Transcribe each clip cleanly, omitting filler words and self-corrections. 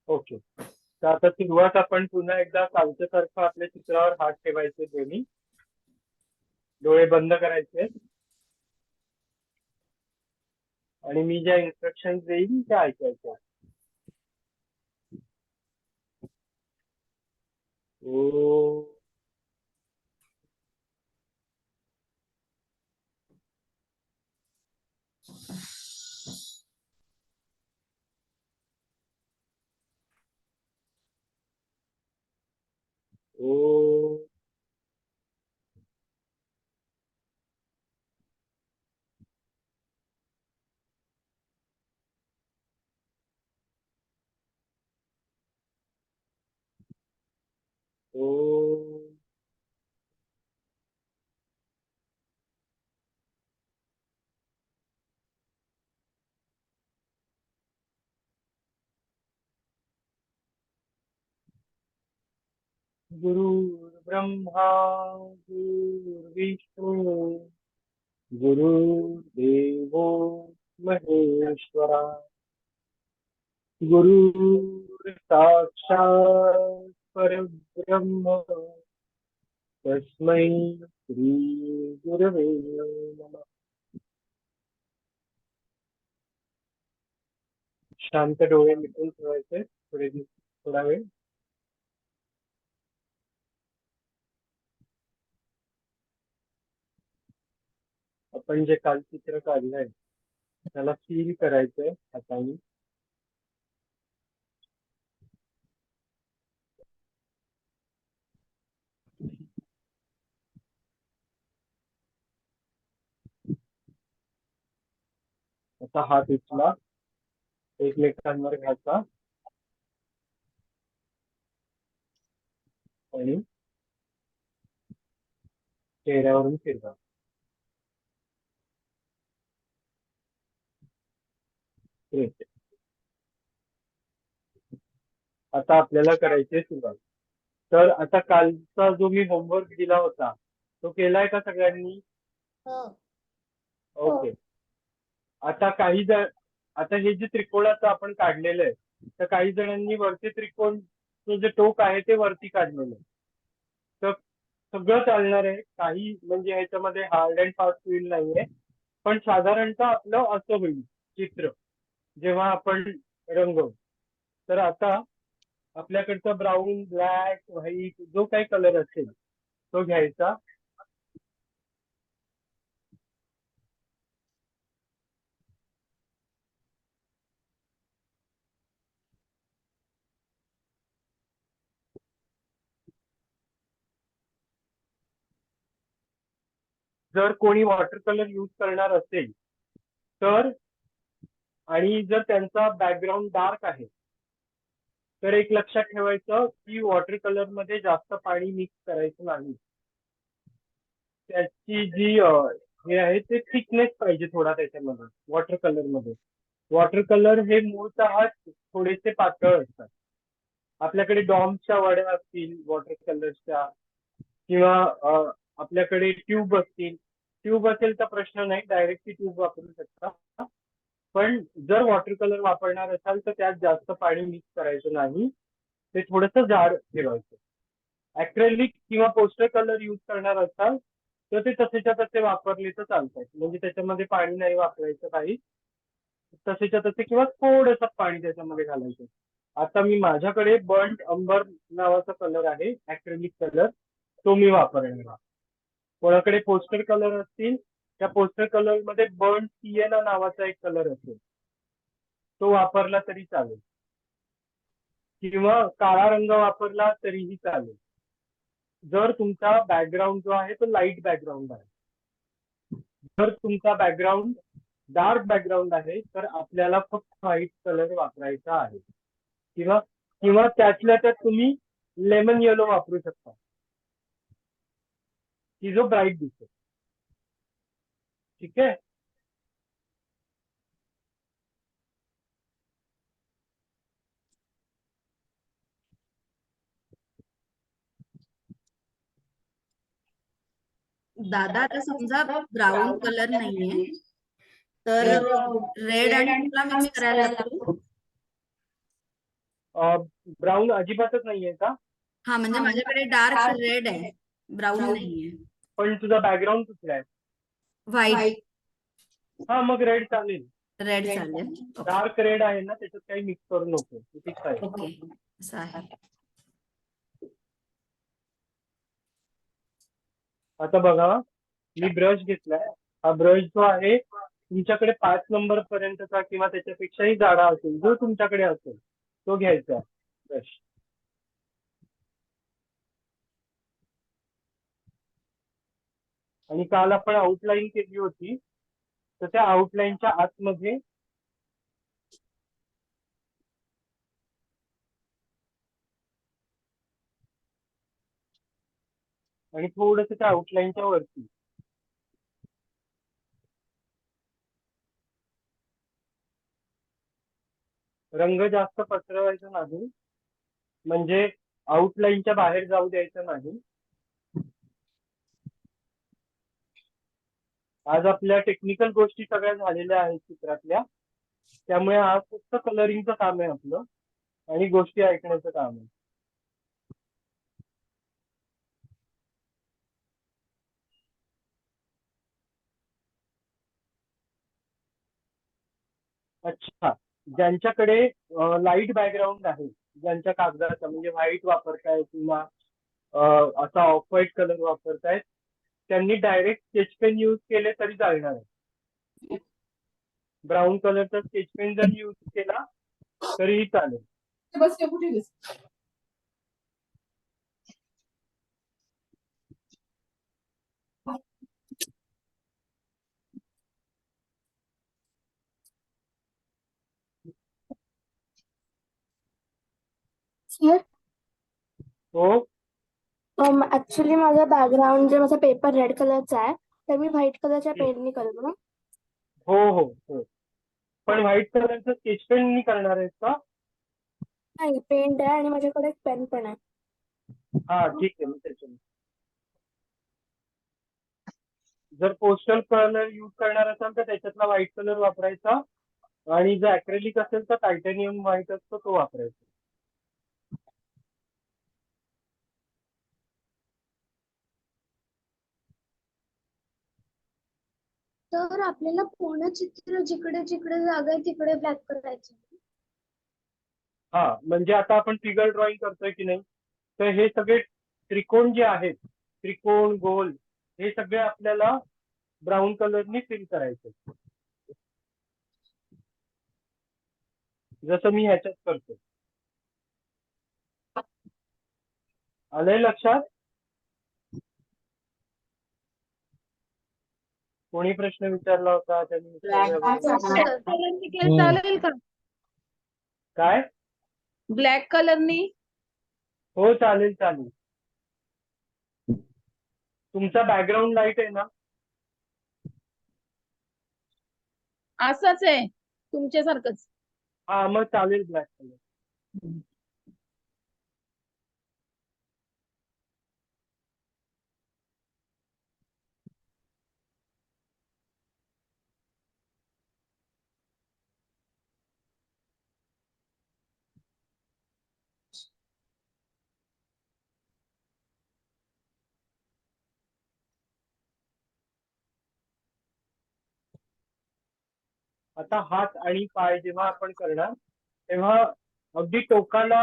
Okay. तर आता सुरुवात आपण पुन्हा एकदा कालच्या सारखं आपल्या चित्रावर हात ठेवायचे, दोन्ही डोळे बंद करायचे आणि मी ज्या इन्स्ट्रक्शन देईन त्या ऐकायच्या. ओ ओ ओ गुरुर्ब्रह्मा गुरुर्विष्णू गुरुर्देवो महेश्वरा गुरुः साक्षात् परब्रह्म तस्मै श्री गुरवे नमः. शांत डोळे मिटून ठेवायचे थोडा वेळ. आपण जे काल चित्र काढलंय त्याला फील करायचंय हाताने. आता हात उचला, एकमेकांवर घ्यायचा आणि चेहऱ्यावरून फिरवा. ग्रेट. आता आपल्याला करायची सुरुवात. तर आता कालचा जो मी होमवर्क दिला होता तो केलाय का सगळ्यांनी? ओके. आता काही जण, आता हे जे त्रिकोणाचं आपण काढलेलं आहे तर काही जणांनी वरती त्रिकोणचं जे टोक आहे ते वरती काढलेलं आहे. तर सगळं चालणार आहे, काही म्हणजे ह्याच्यामध्ये हार्ड अँड फास्ट होईल नाहीये, पण साधारणतः आपलं असं होईल चित्र जेव्हा आपण रंगवू. तर आता आपल्याकडचा ब्राऊन, ब्लॅक, व्हाईट जो काही कलर असेल तो घ्यायचा. जर कोणी वॉटर कलर यूज करणार असेल तर, आणि जर त्यांचा बॅकग्राऊंड डार्क आहे तर एक लक्षात ठेवायचं की वॉटर कलर मध्ये जास्त पाणी मिक्स करायचं नाही. त्याची जी हे आहे ते थिकनेस पाहिजे थोडा त्याच्यामध्ये. वॉटर कलर मध्ये, वॉटर कलर हे मूळतः थोडेसे पातळ असतात. आपल्याकडे डॉम्सच्या वड्या असतील वॉटर कलर्सच्या, किंवा आपल्याकडे ट्यूब असतील. ट्यूब असेल तर प्रश्न नाही, डायरेक्टली ट्यूब वापरू शकता. पण जर वॉटर कलर वापरणार असाल तर त्यात जास्त पाणी मिक्स करायचं नाही, ते थोडंसं जाड ठेवायचं. ऍक्रेलिक किंवा पोस्टर कलर यूज करणार असाल तर ते तसेच्या तसे वापरले तर चालतात, म्हणजे त्याच्यामध्ये पाणी नाही वापरायचं काही, तसेच्या तसे किंवा थोडंसं पाणी त्याच्यामध्ये घालायचं. आता मी माझ्याकडे बर्न्ट अंबर नावाचा कलर आहे, ऍक्रेलिक कलर, तो मी वापरणार. कोणाकडे पोस्टर कलर असतील त्या पोस्टर कलर मध्ये बर्न्ट सिएना नावाचा एक कलर असेल तो वापरला तरी चालेल, किंवा काळा रंग वापरला तरीही चालेल. जर तुमचा बॅकग्राऊंड जो आहे तो लाईट बॅकग्राऊंड आहे, जर तुमचा बॅकग्राऊंड डार्क बॅकग्राऊंड आहे तर आपल्याला फक्त व्हाईट कलर वापरायचा आहे, किंवा किंवा त्यातल्या त्यात तुम्ही लेमन येलो वापरू शकता की जो ब्राईट दिसतो. ठीक आहे. दादा आता समजा ब्राऊन कलर नाहीये तर रेड आणि कुठला मिक्स करायला लागतो? ब्राऊन अजिबातच नाहीये का? हा म्हणजे माझ्याकडे डार्क रेड आहे, ब्राऊन नाहीये. पण तुझा बॅकग्राऊंड कुठला आहे? व्हाईट. हा, मग रेड चालेल. रेड चालेल. डार्क रेड आहे ना, त्याच्यात काही मिक्स करू नको. ठीक आहे. ओके, असं आहे. आता बघा, मी ब्रश घेतलाय. हा ब्रश जो आहे तुमच्याकडे 5 नंबर पर्यंतचा किंवा त्याच्यापेक्षाही जाडा असेल, जो तुमच्याकडे असेल तो घ्यायचा ब्रश. आणि काल आपण आउटलाईन केली होती, तर त्या आउटलाईनच्या आतमध्ये आणि थोडस त्या आउटलाईनच्या वरती रंग जास्त पसरवायचा नाही, म्हणजे आउटलाईनच्या बाहेर जाऊ द्यायचं नाही. आज आपल्या टेक्निकल गोष्टी सगळ्या झालेल्या आहेत चित्रातल्या, त्यामुळे आज फक्त कलरिंगचं काम आहे आपलं आणि गोष्टी ऐकण्याचं काम आहे. अच्छा, ज्यांच्याकडे लाईट बॅकग्राऊंड आहे, ज्यांच्या कागदाचा म्हणजे व्हाईट वापरताय किंवा असा ऑफ व्हाईट कलर वापरतायत, त्यांनी डायरेक्ट स्केच पेन यूज केले तरी चालणार आहे. ब्राऊन कलरचा स्केच पेन जर यूज केला तरीही चालेल. सर, हो ऍक्च्युली माझं बॅकग्राऊंड जे माझा पेपर रेड कलरचा आहे, तर मी व्हाईट कलरच्या पेननी करू ना? हो हो हो, पण व्हाईट कलरचं स्केच पेन करणार आहेस का? नाही, पेंट आहे आणि माझ्याकडे एक पेन पण आहे. हा ठीक आहे, मग त्याच्याने जर पोस्टल कलर यूज करणार असाल तर त्याच्यातला व्हाईट कलर वापरायचा, आणि जर अक्रेलिक असेल तर टायटॅनियम व्हाईट असतो तो वापरायचा. तर आपल्याला पूर्ण चित्र जिकडे जिकडे जागा आहे तिकडे ब्लॅक करायचं. हा, म्हणजे आता आपण फिगर ड्रॉइंग करतोय की नाही, तर हे सगळे त्रिकोण जे आहेत, त्रिकोण गोल, हे सगळे आपल्याला ब्राऊन कलरनी फिल करायचे, जसं मी ह्याच्यात करतो. आलंय लक्षात? कोणी प्रश्न विचारला होता त्यांनी चालेल का? काय? ब्लॅक कलरनी? हो चालेल चालेल. तुमचा बॅकग्राऊंड लाईट आहे ना? असंच आहे तुमच्यासारखंच. हा, मग चालेल ब्लॅक कलर. आता हात आणि पाय जेव्हा आपण करणार तेव्हा अगदी टोकाला,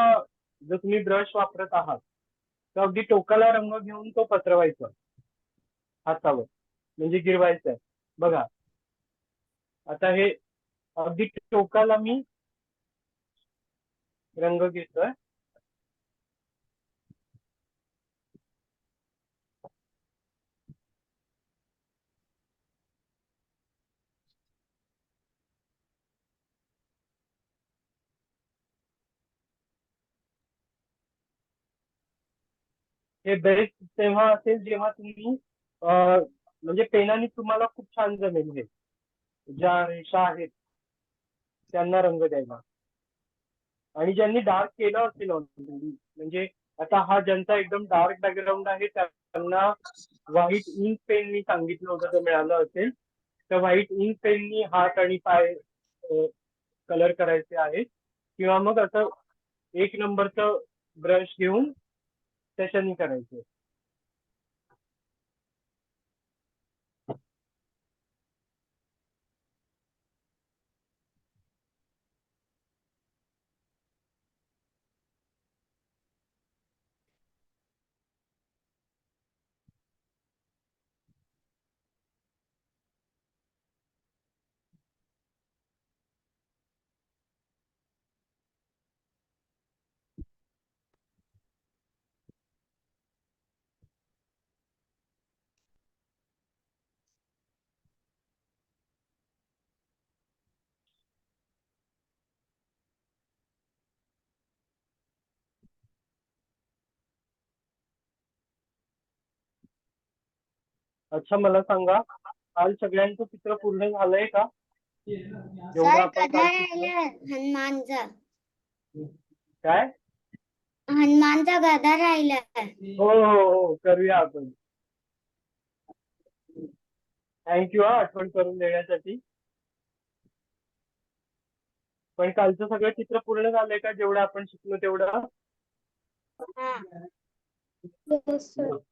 जर तुम्ही ब्रश वापरत आहात तर अगदी टोकाला रंग घेऊन तो पसरवायचा हातावर, म्हणजे गिरवायचा आहे. बघा, आता हे अगदी टोकाला मी रंग घेतोय. हे बेस्ट तेव्हा असेल जेव्हा तुम्ही म्हणजे पेनाने तुम्हाला खूप छान जमेल हे, ज्या रेषा आहेत त्यांना रंग द्यायला. आणि ज्यांनी डार्क केलं असेल ऑलरेडी, म्हणजे आता हा ज्यांचा एकदम डार्क बॅकग्राऊंड आहे त्यांना व्हाईट इंक पेननी सांगितलं होतं, तर मिळालं असेल तर व्हाईट इंक पेननी हात आणि पाय कलर करायचे आहेत, किंवा मग असं एक नंबरचं ब्रश घेऊन त्याच्याने करायचं. अच्छा, मला सांगा, काल सगळ्यांचं चित्र पूर्ण झालंय का? जेवढं सर आपण गधा काल शिकलो. राहिला हनुमानचा काय? हनुमानचा गधा राहिला. हो हो हो, करूया आपण. थँक्यू हा, आठवण करून देण्यासाठी. पण कालचं सगळं चित्र पूर्ण झालंय का, जेवढं आपण शिकलो तेवढं? Yes, sir.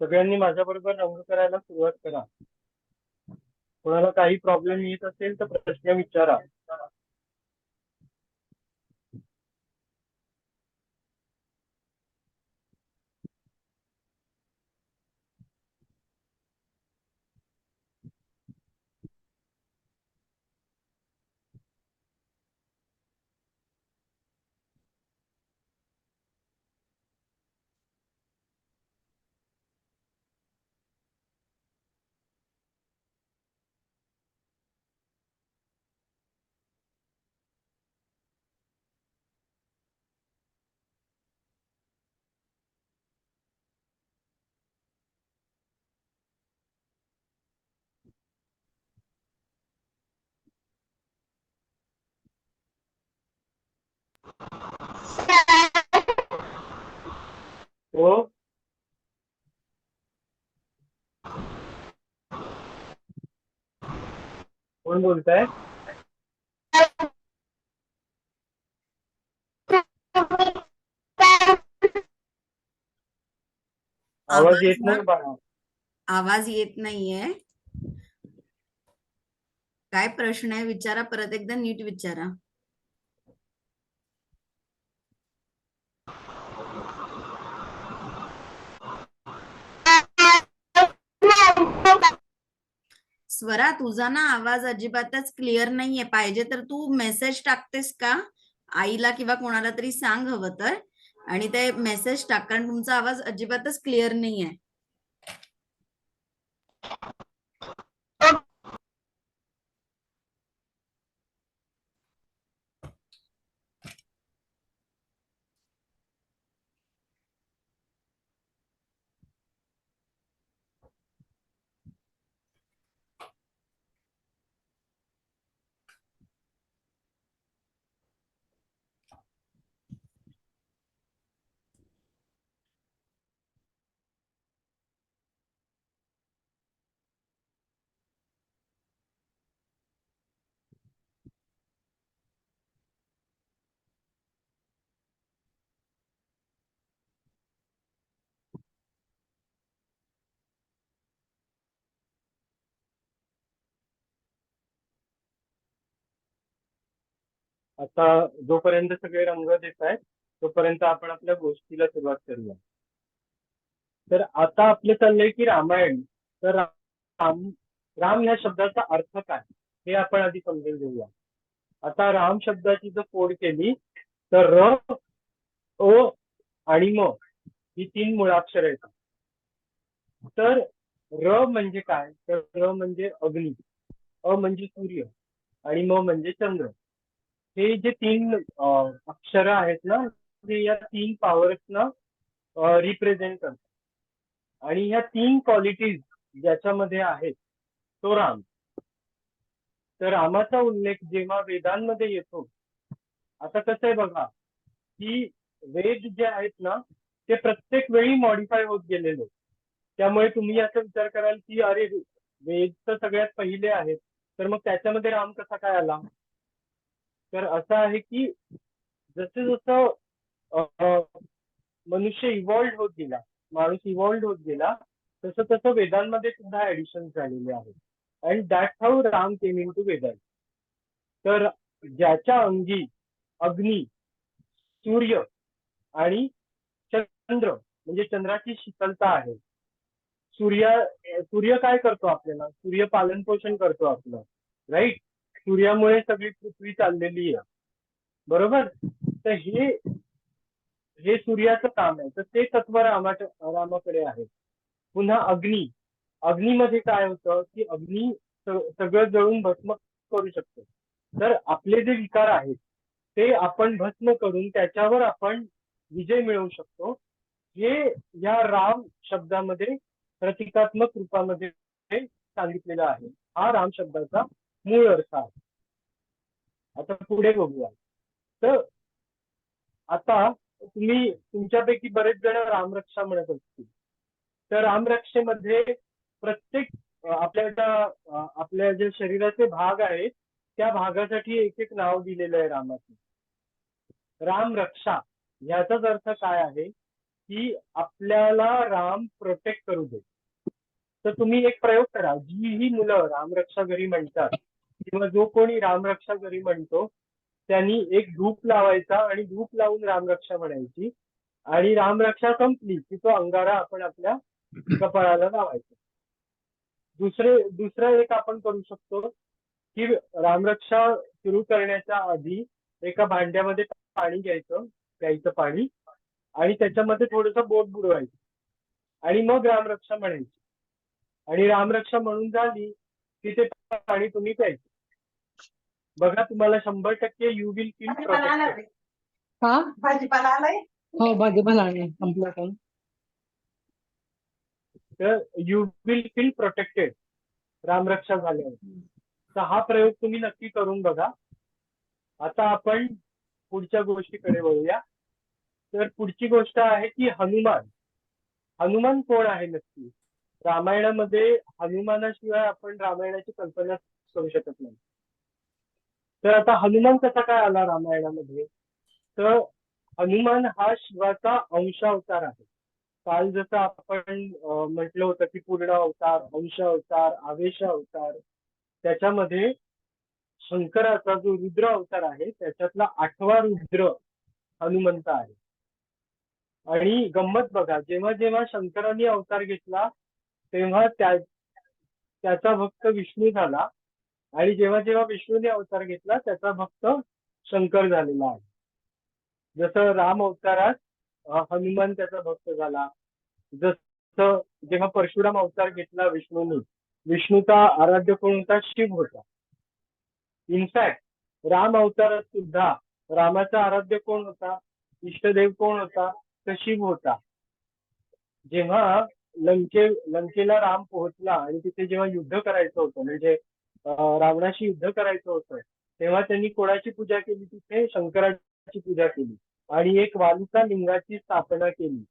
सगळ्यांनी माझ्याबरोबर रंग करायला सुरुवात करा. कोणाला काही प्रॉब्लेम येत असेल तर प्रश्न विचारा. हो, कोण बोलताय? आवाज येत ना नाही बाळा. आवाज येत नाहीये. काय प्रश्न आहे विचारा, परत एकदा नीट विचारा. स्वरा, तुझा ना आवाज अजिबातच क्लिअर नाहीये. पाहिजे तर तू मेसेज टाकतेस का आईला किंवा कोणाला तरी सांग हवं तर, आणि ते मेसेज टाक, कारण तुमचा आवाज अजिबातच क्लिअर नाहीये. आता जोपर्यंत सगळे रंग देत आहेत तोपर्यंत आपण आपल्या गोष्टीला सुरुवात करूया. तर आता आपलं चाललंय की रामायण. तर राम ह्या शब्दाचा अर्थ काय हे आपण आधी समजून घेऊया. आता राम शब्दाची जर फोड केली तर र, अ आणि म ही 3 मुळाक्षर येतात. तर र म्हणजे काय, तर र म्हणजे अग्नी, अ म्हणजे सूर्य आणि म म्हणजे चंद्र. हे जे 3 अक्षरं आहेत ना, ते या 3 पॉवर्सना रिप्रेझेंट करतात. आणि ह्या 3 क्वालिटीज ज्याच्यामध्ये आहेत तो राम. तर रामाचा उल्लेख जेव्हा वेदांमध्ये येतो, आता कसं आहे बघा की वेद जे आहेत ना ते प्रत्येक वेळी मॉडिफाय होत गेलेले. त्यामुळे तुम्ही असा विचार कराल की अरे वेद तर सगळ्यात पहिले आहेत, तर मग त्याच्यामध्ये राम कसा काय आला. तर असं आहे की जसं जसं मनुष्य इव्हॉल्ड होत गेला, माणूस इव्हॉल्ड होत गेला, तसं तसं वेदांमध्ये सुद्धा ऍडिशन झालेले आहेत. And that how Ram came into Vedant. तर ज्याच्या अंगी अग्नी, सूर्य आणि चंद्र म्हणजे चंद्राची शीतलता आहे. सूर्य काय करतो आपल्याला, सूर्य पालन पोषण करतो आपलं, राईट. सूर्यामुळे सगळी पृथ्वी चाललेली आहे, बरोबर. तर हे सूर्याचं काम आहे. तर ते तत्व रामाकडे आहे. पुन्हा अग्नीमध्ये काय होतं की अग्नी सगळं जळून भस्म करू शकतो. तर आपले जे विकार आहेत ते आपण भस्म करून त्याच्यावर आपण विजय मिळवू शकतो. हे या राम शब्दामध्ये प्रतिकात्मक रूपामध्ये सांगितलेलं आहे. हा राम शब्दाचा मूळ अर्थ आहे. आता पुढे बघूया. तर आता तुमच्यापैकी बरेच जण रामरक्षा म्हणत असतील. तर रामरक्षेमध्ये प्रत्येक आपल्या जे शरीराचे भाग आहेत त्या भागासाठी एक एक नाव दिलेलं आहे रामाचं. रामरक्षा याचाच अर्थ काय आहे की आपल्याला राम प्रोटेक्ट करू दे. तर तुम्ही एक प्रयोग करा. जी ही मुलं रामरक्षा घरी म्हणतात किंवा जो कोणी रामरक्षा घरी म्हणतो त्यांनी एक धूप लावायचा आणि धूप लावून रामरक्षा म्हणायची आणि रामरक्षा संपली की तो अंगारा आपण आपल्या कपाळाला लावायचा. दुसरं एक आपण करू शकतो की रामरक्षा सुरू करण्याच्या आधी एका भांड्यामध्ये पाणी घ्यायचं, प्यायचं पाणी, आणि त्याच्यामध्ये थोडंसं बोट बुडवायचं आणि मग रामरक्षा म्हणायची. आणि रामरक्षा म्हणून झाली की ते पाणी तुम्ही प्यायचं. बघा तुम्हाला 100% यू विल फील प्रोटेक्टेड. हा भाजीपाला आलाय. हो भाजीपाला आणलाय संपला पण. तर you will feel protected Ramraksha झाल्यावर. तर हा प्रयोग तुम्ही नक्की करून बघा. आता आपण पुढच्या गोष्टीकडे वळूया. तर पुढची गोष्ट आहे की हनुमान कोण आहे नक्की. रामायणामध्ये हनुमानाशिवाय आपण रामायणाची कल्पना करू शकत नाही. तर आता हनुमान कसा काय आला रामायणामध्ये. तर हनुमान हा शिवाचा अंशावतार आहे. काल जसं आपण म्हटलं होतं की पूर्ण अवतार, अंश अवतार, आवेश अवतार, त्याच्यामध्ये शंकराचा जो रुद्र अवतार आहे त्याच्यातला 8वा रुद्र हनुमंत आहे. आणि गंमत बघा, जेव्हा जेव्हा शंकरांनी अवतार घेतला तेव्हा त्याचा भक्त विष्णू झाला आणि जेव्हा जेव्हा विष्णूने अवतार घेतला त्याचा भक्त शंकर झालेला आहे. जसं राम अवतारात हनुमान त्याचा भक्त झाला. जसं जेव्हा परशुराम अवतार घेतला विष्णूने, विष्णूचा आराध्य कोण होता, शिव होता. इनफॅक्ट राम अवतारात सुद्धा रामाचा आराध्य कोण होता, इष्टदेव कोण होता, तर शिव होता. जेव्हा लंकेला राम पोहोचला आणि तिथे जेव्हा युद्ध करायचं होतं, म्हणजे रावणाशी युद्ध करायचं होतं, तेव्हा त्यांनी कोणाची पूजा केली, तिथे शंकराची पूजा केली आणि एक वालुका लिंगाची स्थापना केली.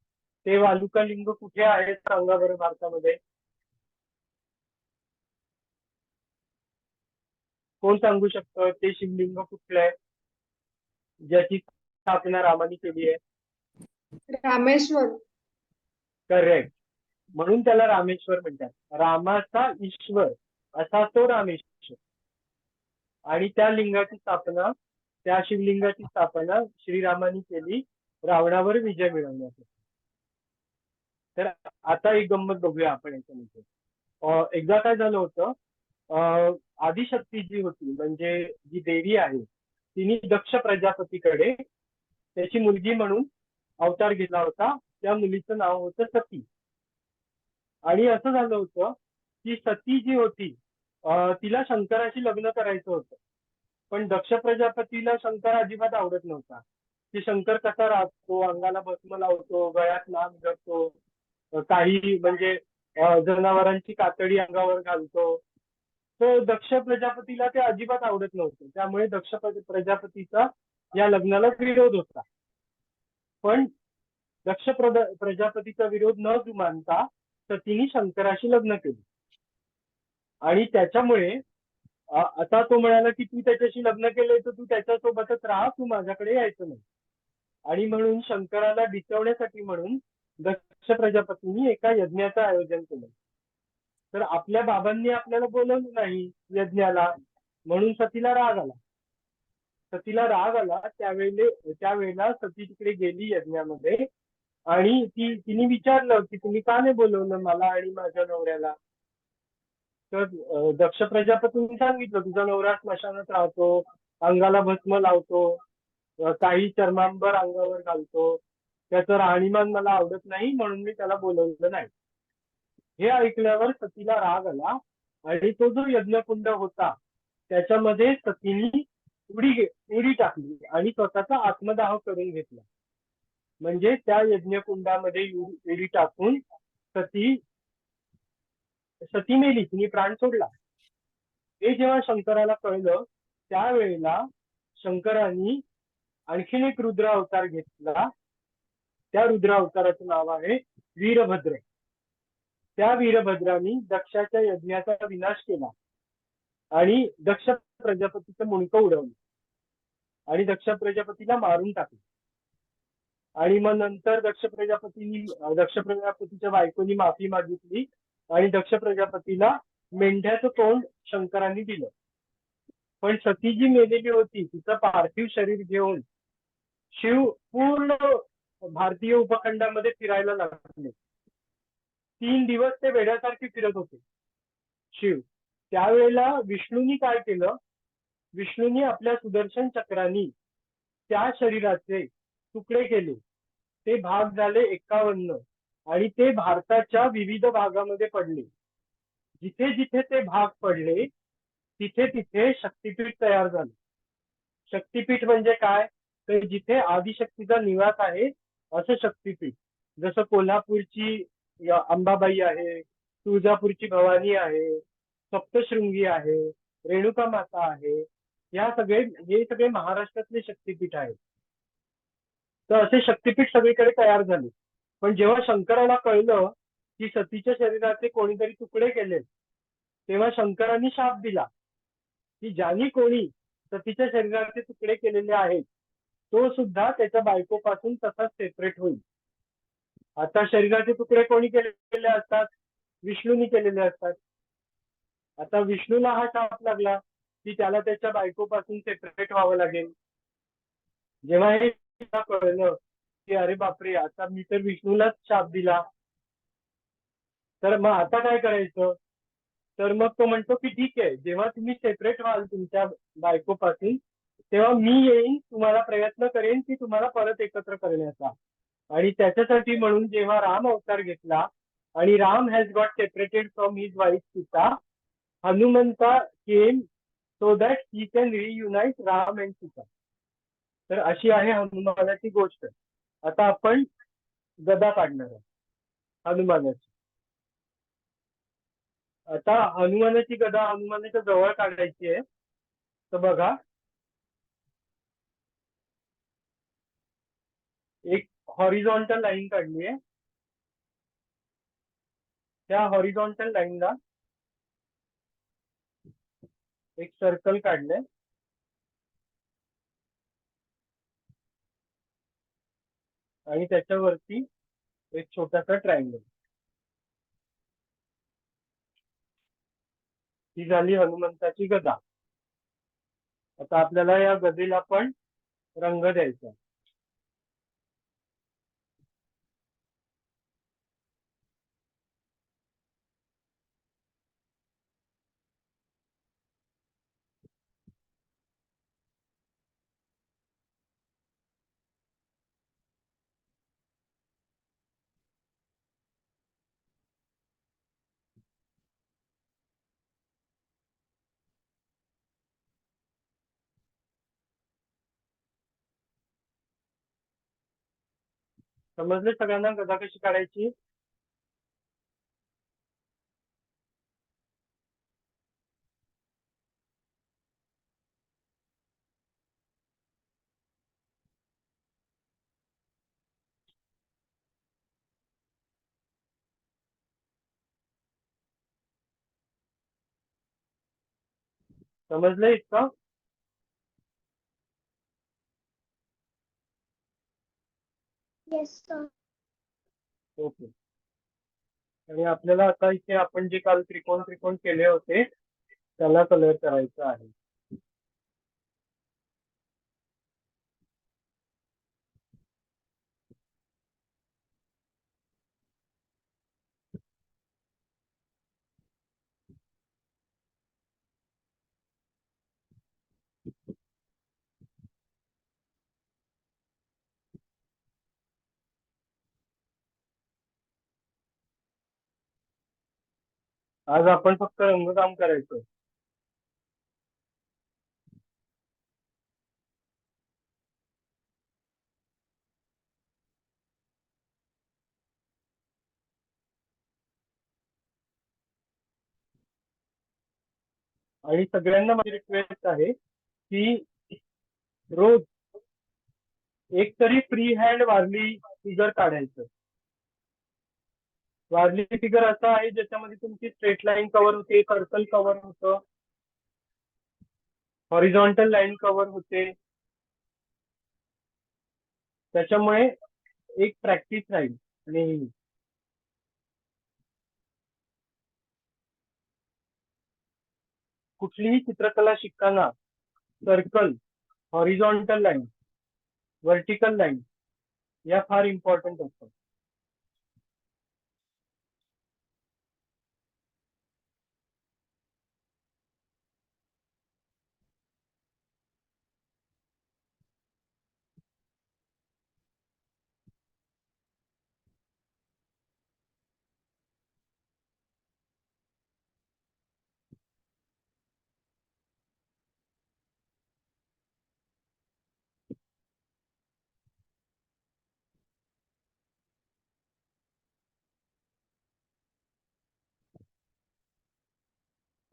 ते वालुका लिंग कुठे आहे सांगा बरं भारतामध्ये. कोण सांगू शकतं ते शिवलिंग कुठलं आहे ज्याची स्थापना रामाने केली आहे. रामेश्वर. करेक्ट. म्हणून त्याला रामेश्वर म्हणतात. रामाचा ईश्वर असा तो रामेश्वर. आणि त्या लिंगाची स्थापना त्या शिवलिंगाची स्थापना श्रीरामाने केली रावणावर विजय मिळवण्यासाठी. तर आता एक गंमत बघूया आपण याच्यामध्ये. एकदा काय झालं होतं, आदिशक्ती जी होती म्हणजे जी देवी आहे तिने दक्ष प्रजापतीकडे त्याची मुलगी म्हणून अवतार घेतला होता. त्या मुलीचं नाव होतं सती. आणि असं झालं होतं की सती जी होती तिला शंकराशी लग्न करायचं होतं. पण दक्ष प्रजापतीला शंकर अजिबात आवडत नव्हता की शंकर कसा राहतो, अंगाला भस्म लावतो, गळ्यात नाग धरतो, काही म्हणजे जनावरांची कातडी अंगावर घालतो. तर दक्ष प्रजापतीला ते अजिबात आवडत नव्हतं. त्यामुळे दक्ष प्रजापतीचा या लग्नाला विरोध होता. पण दक्ष प्रजापतीचा विरोध न जुमानता सतीने शंकराशी लग्न केले. आणि त्याच्यामुळे आता तो म्हणाला की तू त्याच्याशी लग्न केलंय तर तू त्याच्यासोबतच राहा, तू माझ्याकडे यायचं नाही. आणि म्हणून शंकराला डिचवण्यासाठी म्हणून दक्ष प्रजापतींनी एका यज्ञाचं आयोजन केलं. तर आपल्या बाबांनी आपल्याला बोलवलं नाही यज्ञाला, म्हणून सतीला राग आला. त्यावेळेला सती तिकडे गेली यज्ञामध्ये आणि तिने विचारलं की तुम्ही का नाही बोलवलं मला आणि माझ्या नवऱ्याला. तर दक्ष प्रजापतींनी सांगितलं तुझा नवरा स्मशानात राहतो, अंगाला भस्म लावतो, काही चर्मांबर अंगावर घालतो, त्याचं राहणीमान मला आवडत नाही म्हणून मी त्याला बोलवलं नाही. हे ऐकल्यावर सतीला राग आला आणि तो जो यज्ञकुंड होता त्याच्यामध्ये सतीने उडी टाकली आणि स्वतःचा आत्मदाह करून घेतला. म्हणजे त्या यज्ञकुंडामध्ये उडी टाकून सती मेली, तिने प्राण सोडला. हे जेव्हा शंकराला कळलं त्यावेळेला शंकरांनी आणखीन एक रुद्र अवतार घेतला. त्या रुद्र अवताराचं नाव आहे वीरभद्र. त्या वीरभद्रांनी दक्षाच्या यज्ञाचा विनाश केला आणि दक्ष प्रजापतीचं मुंडकं उडवलं आणि दक्ष प्रजापतीला मारून टाकलं. आणि मग नंतर दक्ष प्रजापतीच्या बायकोनी माफी मागितली आणि दक्ष प्रजापतीला मेंढ्याचं तोंड शंकरांनी दिलं. पण सती जी मेलेली होती तिचं पार्थिव शरीर घेऊन शिव पूर्ण भारतीय उपखंडामध्ये फिरायला लागले. 3 दिवस ते वेड्यासारखे फिरत होते शिव. त्यावेळेला विष्णूंनी काय केलं, विष्णूंनी आपल्या सुदर्शन चक्रांनी त्या शरीराचे तुकडे केले. ते भाग झाले 51 आणि ते भारताच्या विविध भागामध्ये पडले. जिथे जिथे ते भाग पडले तिथे तिथे शक्तीपीठ तयार झाले. शक्तीपीठ म्हणजे काय, तर जिथे आदिशक्तीचा निवास आहे असं शक्तीपीठ. जसं कोल्हापूरची अंबाबाई आहे, तुळजापूरची भवानी आहे, सप्तशृंगी आहे, रेणुका माता आहे, हे सगळे महाराष्ट्रातले शक्तीपीठ आहेत. तर असे शक्तीपीठ सगळीकडे तयार झाले. पण जेव्हा शंकराला कळलं की सतीच्या शरीराचे कोणीतरी तुकडे केले तेव्हा शंकरांनी शाप दिला की ज्यांनी कोणी सतीच्या शरीराचे तुकडे केलेले आहेत तो सुद्धा त्याच्या बायकोपासून तसाच सेपरेट होईल. आता शरीराचे तुकडे कोणी केलेले असतात, विष्णूंनी केलेले असतात. आता विष्णूला हा शाप लागला की त्याला त्याच्या बायकोपासून सेपरेट व्हावं लागेल. जेव्हा हे कळलं की अरे बापरे, आता मी तर विष्णूलाच शाप दिला, तर मग आता काय करायचं. तर मग तो म्हणतो की ठीक आहे, जेव्हा तुम्ही सेपरेट व्हाल तुमच्या बायकोपासून तेव्हा मी येईन, तुम्हाला प्रयत्न करेन की तुम्हाला परत एकत्र करण्याचा. आणि त्याच्यासाठी म्हणून जेव्हा राम अवतार घेतला आणि Ram has got separated from his wife Sita, Hanumanta came so that he can reunite Ram and Sita. तर अशी आहे हनुमानाची गोष्ट. आता आपण गदा काढणार आहोत हनुमानाची. आता हनुमानाची गदा हनुमानाच्या जवळ काढायची आहे. तर बघा, एक हॉरिझॉन्टल लाईन काढली आहे. त्या हॉरिझॉन्टल लाईनला एक सर्कल काढलंय आणि त्याच्यावरती एक छोटासा ट्रायंगल. ही झाली हनुमंताची गदा. आता आपल्याला या गदीला पण रंग द्यायचा. समजले सगळ्यांना गदा कशी काढायची? समजलं इतकं? Yes sir. ओके. आणि आपल्याला आता इथे आपण जे काल त्रिकोण त्रिकोण केले होते त्याला कलर करायचा आहे. आज आपण फक्त रंगकाम करायचं. आणि सगळ्यांना माझी रिक्वेस्ट आहे की रोज एक तरी फ्री हँड वारली फिगर काढायचं. वारली फिगर असा आहे ज्याच्यामध्ये तुमची स्ट्रेट लाईन कव्हर होते, सर्कल कव्हर होतं, हॉरिझॉन्टल लाईन कव्हर होते. त्याच्यामुळे एक प्रॅक्टिस राहील. आणि कुठलीही चित्रकला शिकताना circle, horizontal line, vertical line या फार इम्पॉर्टंट असतात.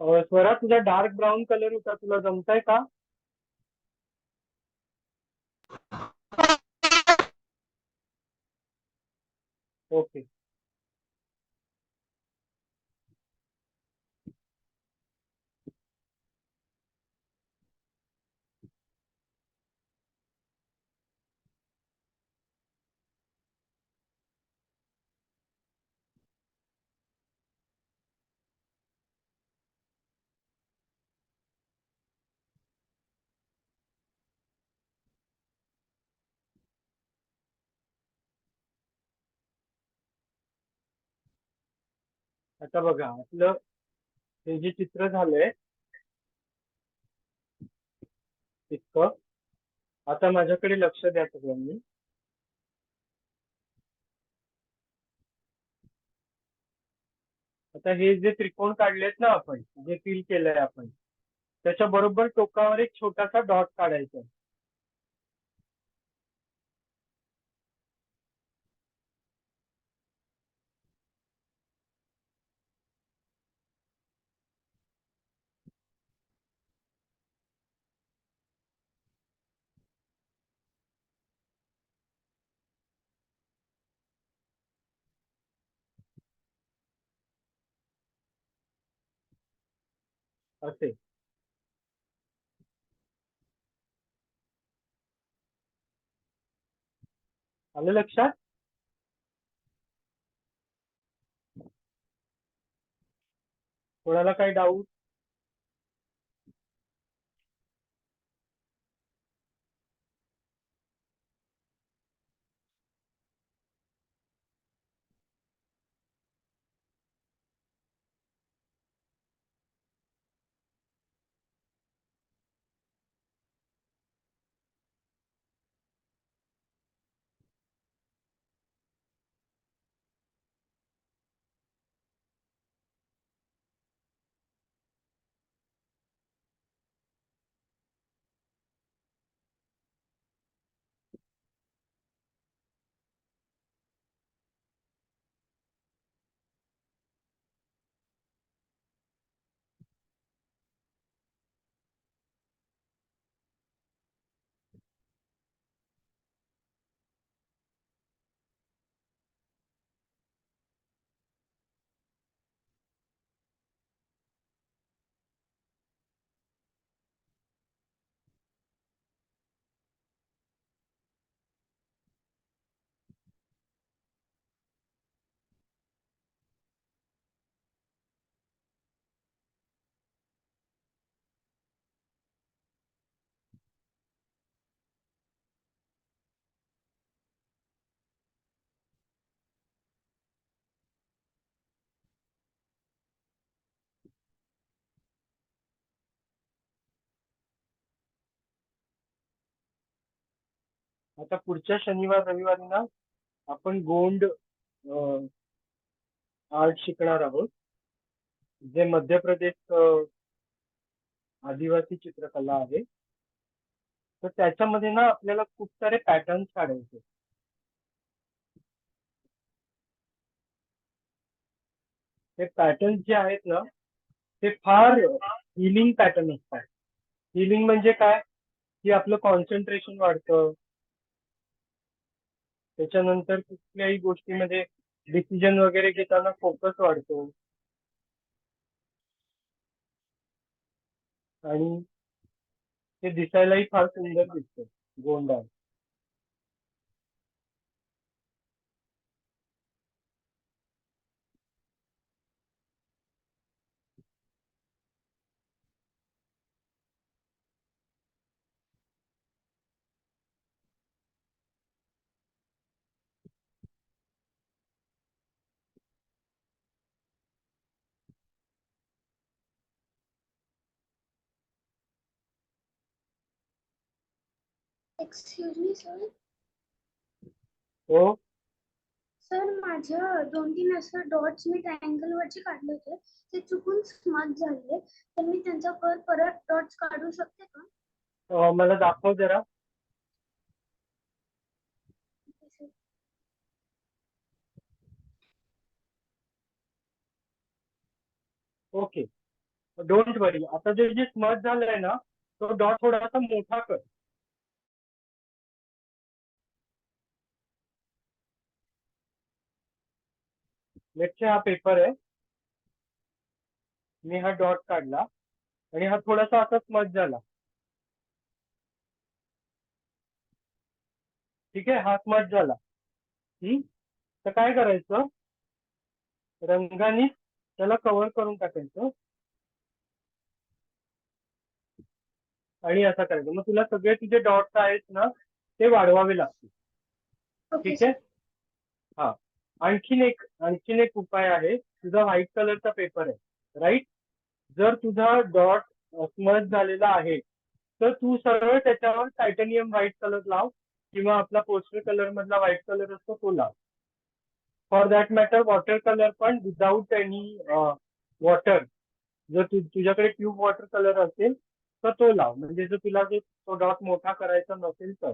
स्वरा, तुझा डार्क ब्राऊन कलर होता, तुला जमताय का? ओके. आता बघा, आपलं हे जे चित्र झालंय इतकं. आता माझ्याकडे लक्ष द्या सगळ्यांनी. आता हे जे त्रिकोण काढलेत ना आपण, जे फिल केलंय आपण, त्याच्या बरोबर टोकावर एक छोटासा डॉट काढायचा. असे. आलं लक्षात? कोणाला काही डाऊट? आता पुढच्या शनिवार रविवारी ना आपण गोंड आर्ट शिकणार आहोत, जे मध्य प्रदेश आदिवासी चित्रकला आहे. तर त्याच्यामध्ये ना आपल्याला खूप सारे पॅटर्न्स काढायचे. हे पॅटर्न्स जे आहेत ना ते फार हिलिंग पॅटर्न असतात. हिलिंग म्हणजे काय, की आपलं कॉन्सन्ट्रेशन वाढतं, त्याच्यानंतर कुठल्याही गोष्टीमध्ये डिसिजन वगैरे घेताना फोकस वाढतो आणि ते दिसायलाही फार सुंदर दिसतं Gond art. Excuse me sir. हो, सर माझं 2-3 असं डॉट्स मी ट्रायंगल वरचे काढले होते, ते चुकून स्मज झाले, तर मी त्यांचा परत डॉट्स काढू शकते का? मला दाखव जरा. ओके, डोंट वरी. आता जे जे स्मज झालंय ना तो डॉट थोडासा मोठा कर. लेटचे हा पेपर आहे, मी हा डॉट काढला आणि हा थोडासा असा स्मज झाला. ठीक आहे, हा स्मज झाला. तर काय करायचं, रंगाने त्याला कव्हर करून टाकायचं आणि असं करायचं. मग तुला सगळे तुझे डॉट्स आहेत ना ते वाढवावे लागतील. ओके ठीक आहे. हा, आणखीन एक उपाय आहे. तुझा व्हाईट कलरचा पेपर आहे, राईट. जर तुझा डॉट स्मज झालेला आहे तर तू सरळ त्याच्यावर टायटॅनियम व्हाईट कलर लाव किंवा आपला पोस्टर कलर मधला व्हाईट कलर असतो तो लाव. For that matter water colour पण विदाउट एनी वॉटर, जर तुझ्याकडे ट्यूब वॉटर कलर असेल तर तो लाव, म्हणजे जर तुला तो डॉट मोठा करायचा नसेल तर.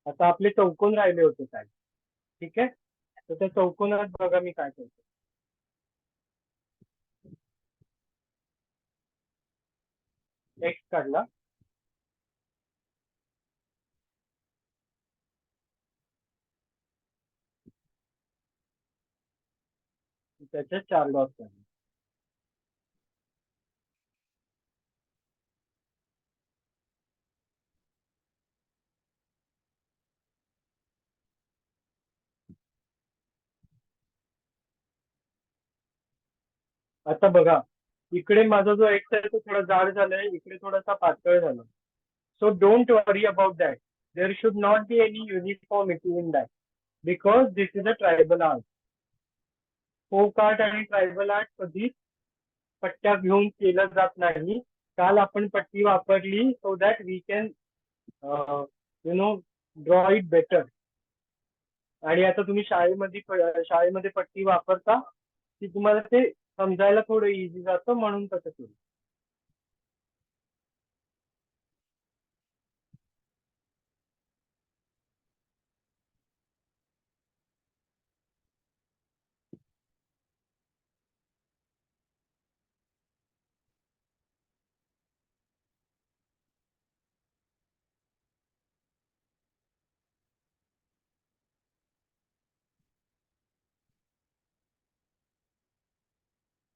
आता आपले चौकोन राहिले होते काय, ठीक आहे. तर त्या चौकोनात बघा मी काय करतो. एक्स काढला, त्याच्यात 4 डॉट काढले. आता बघा, इकडे माझा जो एक्स आहे तो थोडा जाड झालाय, इकडे थोडासा पातळ झाला. So don't worry about that. There should not be any uniformity in that because this is a tribal art. Folk art आणि ट्रायबल आर्ट कधीच पट्ट्या घेऊन केलं जात नाही. काल आपण पट्टी वापरली so that we can draw it better. आणि आता तुम्ही शाळेमध्ये पट्टी वापरता की तुम्हाला ते समजायला थोडं इझी जातं म्हणून तसं केलं.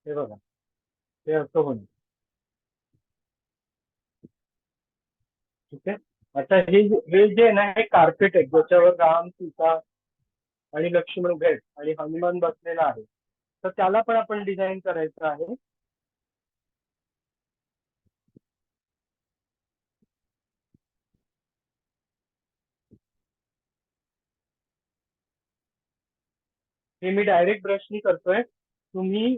हे बघा, हे असं होईल. ठीक आहे. आता हे जे आहे ना हे कार्पेट आहे ज्याच्यावर राम, सीता आणि लक्ष्मण उभे आहेत आणि हनुमान बसलेला आहे. तर त्याला पण आपण डिझाईन करायचं आहे. हे मी डायरेक्ट ब्रशनी करतोय, तुम्ही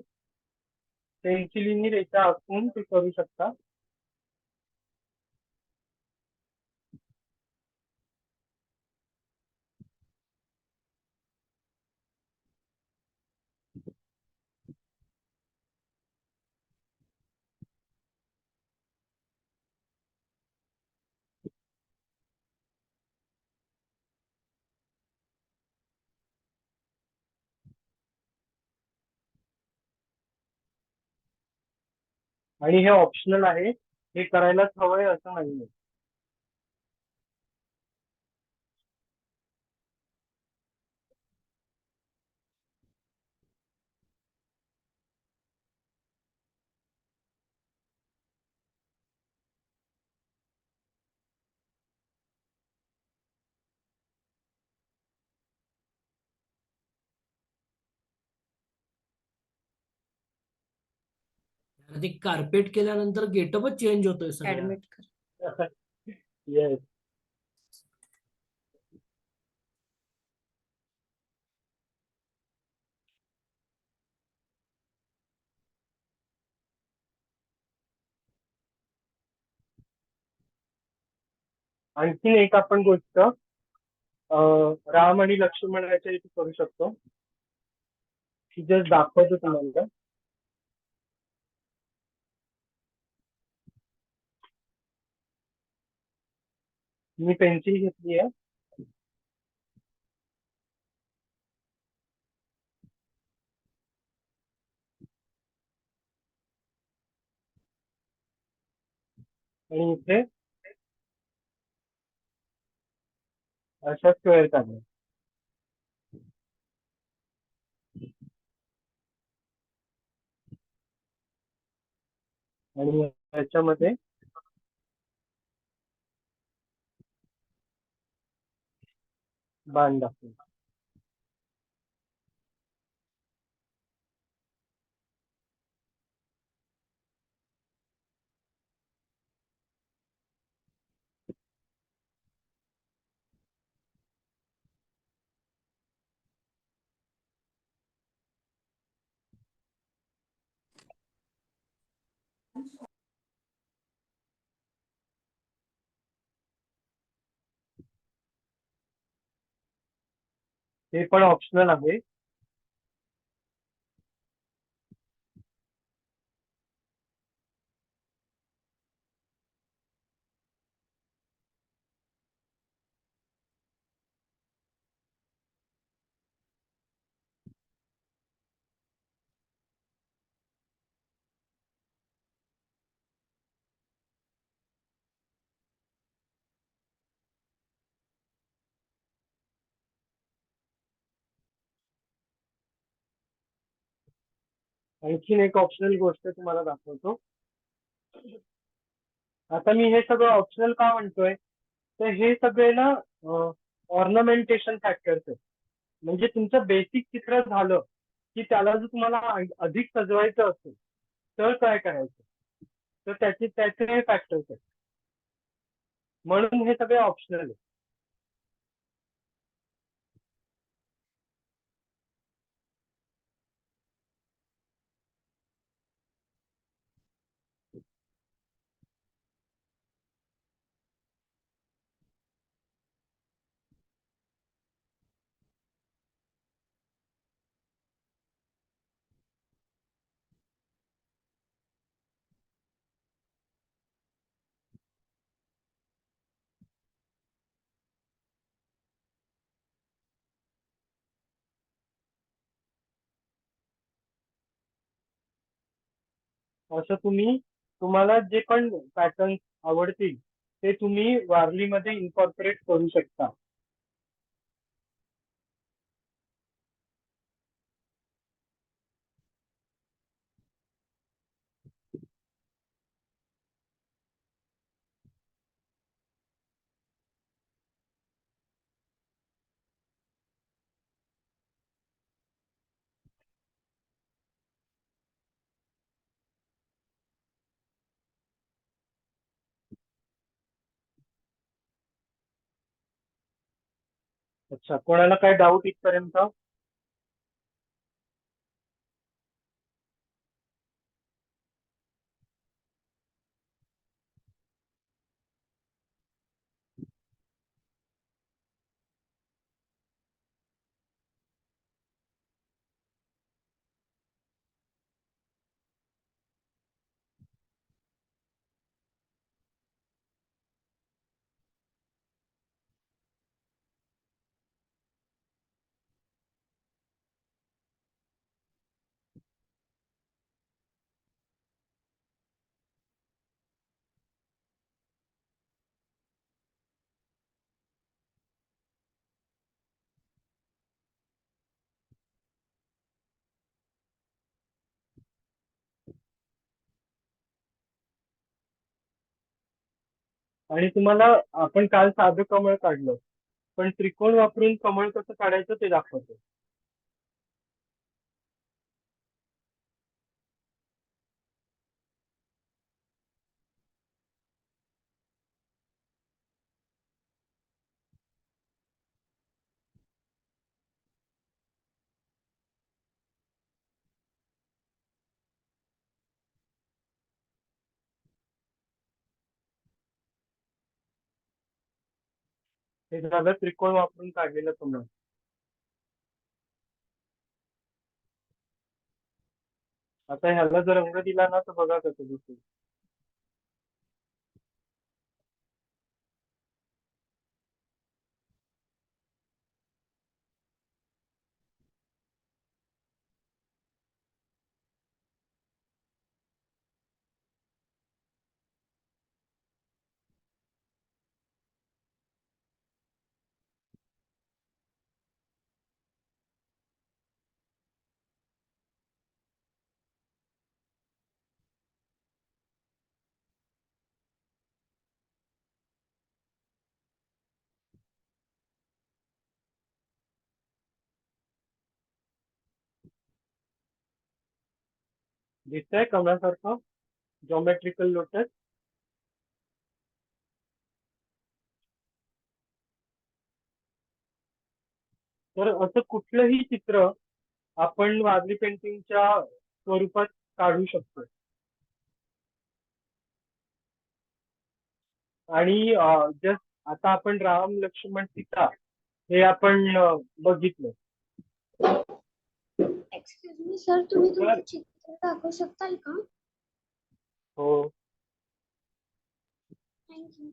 पेन्सिलीनी रेषा आखून ते करू शकता. आणि हे ऑप्शनल आहे, हे करायलाच हवंय असं नाहीये. ते कार्पेट केल्यानंतर गेटअपच चेंज होतोय सगळा. ऍडमिट कर. येस. आणखीन एक आपण गोष्ट राम आणि लक्ष्मणाच्या इथे करू शकतो, की जस्ट दाखवतो तुम्हाला. मी पेन्सिल घेतली आहे, आणि इथे अशा स्क्वेअर काढल्या. आणि याच्यामध्ये बाण दाखवू. हे पण ऑप्शनल आहे. आणखीन एक ऑप्शनल गोष्ट तुम्हाला दाखवतो. आता मी हे सगळं ऑप्शनल का म्हणतोय, तर हे सगळे ना ऑर्नामेंटेशन फॅक्टर्स आहेत. म्हणजे तुमचं बेसिक चित्र झालं की त्याला जर तुम्हाला अधिक सजवायचं असेल तर काय करायचं, तर त्याचे हे फॅक्टर्स आहेत. म्हणून हे सगळे ऑप्शनल आहे. असं तुम्हाला जे पण पॅटर्न आवडतील ते तुम्ही वारलीमध्ये इन्कॉर्पोरेट करू शकता. अच्छा, कोणाला काय डाऊट इथपर्यंत? आणि तुम्हाला आपण काल साधं कमळ काढलं, पण त्रिकोण वापरून कमळ कसं काढायचं ते दाखवतो. हे झालं त्रिकोण वापरून काढलेलं कमळ. आता ह्याला जर रंग दिला ना तर बघा कसं दिसेल. दिसतंय कमळासारखं जॉमेट्रिकल लोटस. तर असं कुठलंही चित्र आपण वारली पेंटिंगच्या स्वरूपात काढू शकतो. आणि जस्ट आता आपण राम लक्ष्मण सीता हे आपण बघितलं. एक्सक्यूज मी सर, तुम्ही सर. तुमचं चित्र दाखवू शकताल का? हो. थँक्यू.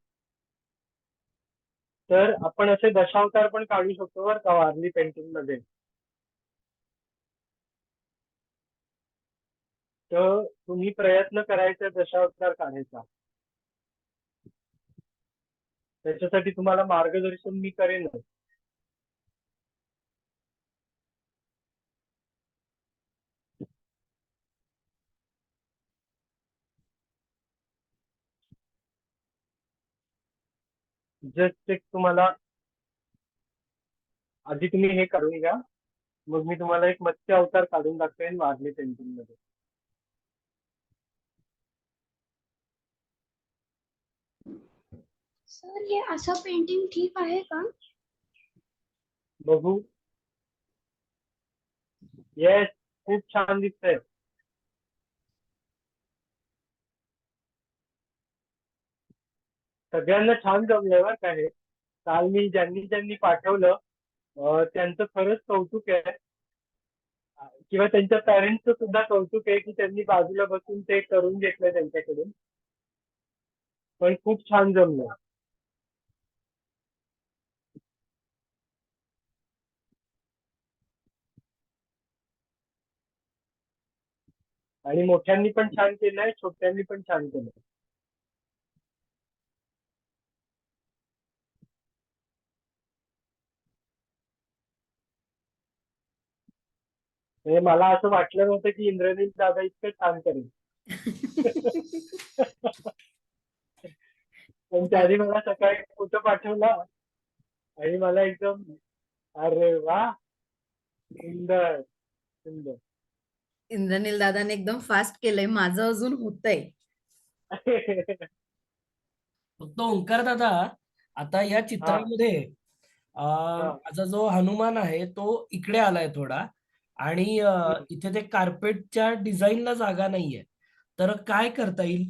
तर आपण असे दशावतार पण काढू शकतो बरं का वारली पेंटिंग मध्ये. तर तुम्ही प्रयत्न करायचा दशावतार काढायचा. त्याच्यासाठी तुम्हाला मार्गदर्शन मी करेनच. जस्ट एक तुम्हाला आधी तुम्ही हे काढून घ्या, मग मी तुम्हाला एक मत्स्य अवतार काढून दाखवेन वारली पेंटिंग मध्ये. सर, हे असं पेंटिंग ठीक आहे का? बघू. येस, खूप छान दिसतंय. सगळ्यांना छान जमलंय बरं का हे. काल मी ज्यांनी ज्यांनी पाठवलं त्यांचं खरंच कौतुक आहे. किंवा त्यांच्या पॅरेंट्सचं सुद्धा कौतुक आहे की त्यांनी बाजूला बसून ते करून घेतलंय त्यांच्याकडून. पण खूप छान जमलं. आणि मोठ्यांनी पण छान केलंय, छोट्यांनी पण छान केलंय. म्हणजे मला असं वाटलं नव्हतं की इंद्रनील दादा इतकं छान करेल. पण त्याने मला सकाळी फोटो पाठवला आणि मला एकदम अरे वा, सुंदर सुंदर. इंद्रनील दादाने एकदम फास्ट केलंय, माझं अजून होतंय. फक्त ओंकार दादा, आता या चित्रामध्ये माझा जो हनुमान आहे तो इकडे आलाय थोडा, आणि इथे ते कार्पेटच्या डिझाईनला जागा नाहीये. तर काय करता येईल?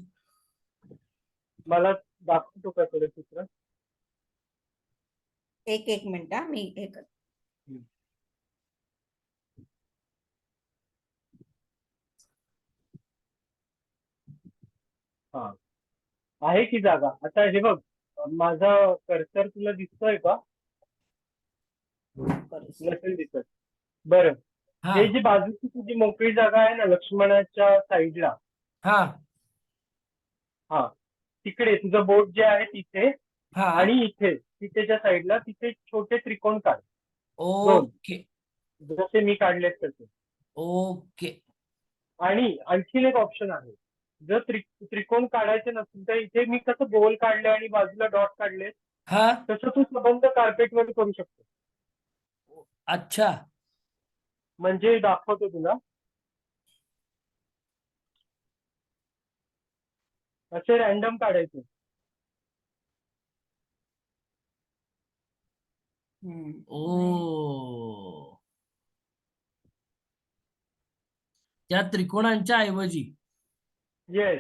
मला दाखवतो का थोडं चित्र? एक मिनिट हा, मी हे करते. हा, आहे की जागा. आता हे बघ, माझा कर्सर तुला दिसतोय का? नसेल दिसत. बरं, हा हे जी बाजूची तुझी मोकळी जागा आहे ना लक्ष्मणाच्या साईडला, हा हा, तिकडे तुझं बोट जे आहे तिथे हा आणि इथे तिथेच्या साईडला तिथे छोटे त्रिकोण काढ. ओके जसे मी काढलेत तसे. ओके. आणि आणखीन एक ऑप्शन आहे. जर त्रिकोण काढायचे नसतील तर इथे मी कसं गोल काढले आणि बाजूला डॉट काढले हा तसं तू संबंध कार्पेटवर करू शकतो. अच्छा म्हणजे दाखवतो तुला. असे रॅन्डम काढायचे. ओ त्या त्रिकोणांच्या ऐवजी येस.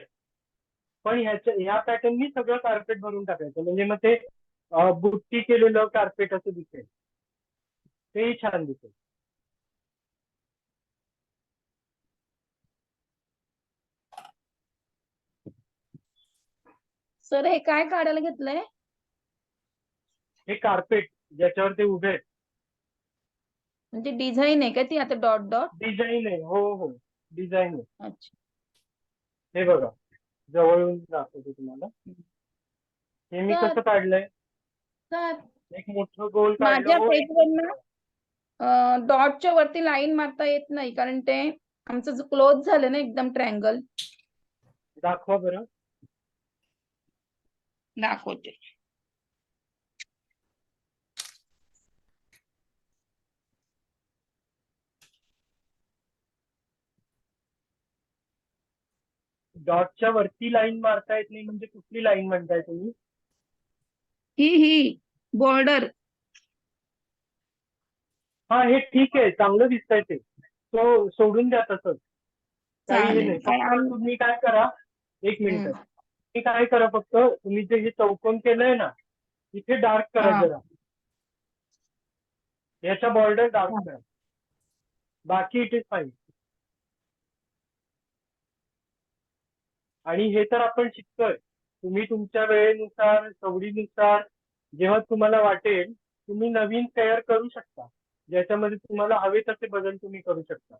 पण ह्या पॅटर्ननी सगळं कार्पेट भरून टाकायचं म्हणजे मग ते बुट्टी केलेलं कार्पेट असं दिसेल. तेही छान दिसेल. सर हे काय काढायला घेतलंय? हे कार्पेट ज्याच्यावर ते उभे आहेत. म्हणजे डिझाईन आहे का ती आता डॉट डॉट? डिझाईन आहे. हो हो डिझाईन आहे. अच्छा. हे बघा जवळून दाखवतो तुम्हाला. हे मी सर कसं काढलंय. सर एक मोठं गोल माझ्या काढलं. पेजवर डॉटच्या वरती लाईन मारता येत नाही कारण ते आमचं क्लोज झालं ना एकदम ट्रायंगल. दाखवा बरं. दाखवते. डॉटच्या वरती लाईन मारता येत नाही म्हणजे कुठली लाईन म्हणताय तुम्ही? ही बॉर्डर. हा हे ठीक आहे. चांगलं दिसतंय ते. तो सोडून द्या तसंच. काही हे नाही. फक्त तुम्ही काय करा. एक मिनिट. तुम्ही काय करा फक्त तुम्ही जे हे चौकोन केलंय ना इथे डार्क करा जरा. याच्या बॉर्डर डार्क करा. बाकी इट इज फाईन. आणि हे तर आपण शिकतोय. तुम्ही तुमच्या वेळेनुसार सवडीनुसार जेव्हा तुम्हाला वाटेल तुम्ही नवीन तयार करू शकता. ज्याच्यामध्ये तुम्हाला हवे तसे बदल तुम्ही करू शकता.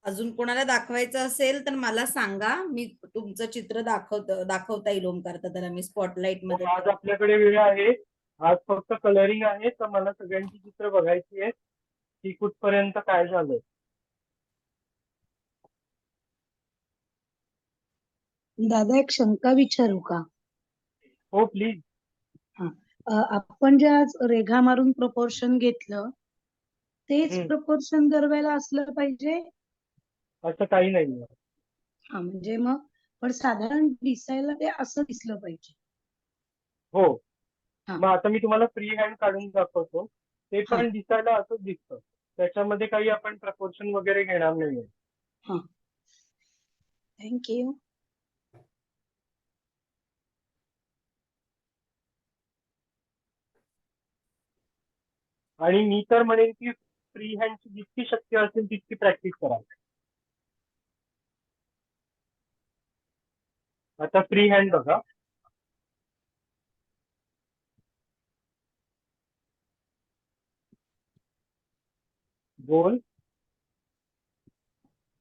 अजून कोणाला दाखवायचं असेल तर मला सांगा. मी तुमचं चित्र दाखवता येईल ओमकार दादाला. मी स्पॉटलाइट मध्ये आज आपल्याकडे वेळ आहे. आज फक्त कलरिंग आहे तर मला सगळ्यांची चित्र बघायची आहेत की कुठपर्यंत काय झालंय. दादा एक शंका विचारू का? हो प्लीज. आपण जे आज रेघा मारून प्रपोर्शन घेतलं तेच हम्म. प्रपोर्शन दरवेळेला असलं पाहिजे? असं काही नाहीये. हा म्हणजे मग पण साधारण दिसायला ते असं दिसलं पाहिजे. हो. हा. मग आता मी तुम्हाला फ्री हँड काढून दाखवतो. ते हा. पण दिसायला असंच दिसतं. त्याच्यामध्ये काही आपण प्रपोर्शन वगैरे घेणार नाहीये. हा. थँक्यू. आणि मी तर म्हणेन की फ्री हँडची जितकी शक्य असेल तितकी प्रॅक्टिस करा. आता फ्री हँड बघा. गोल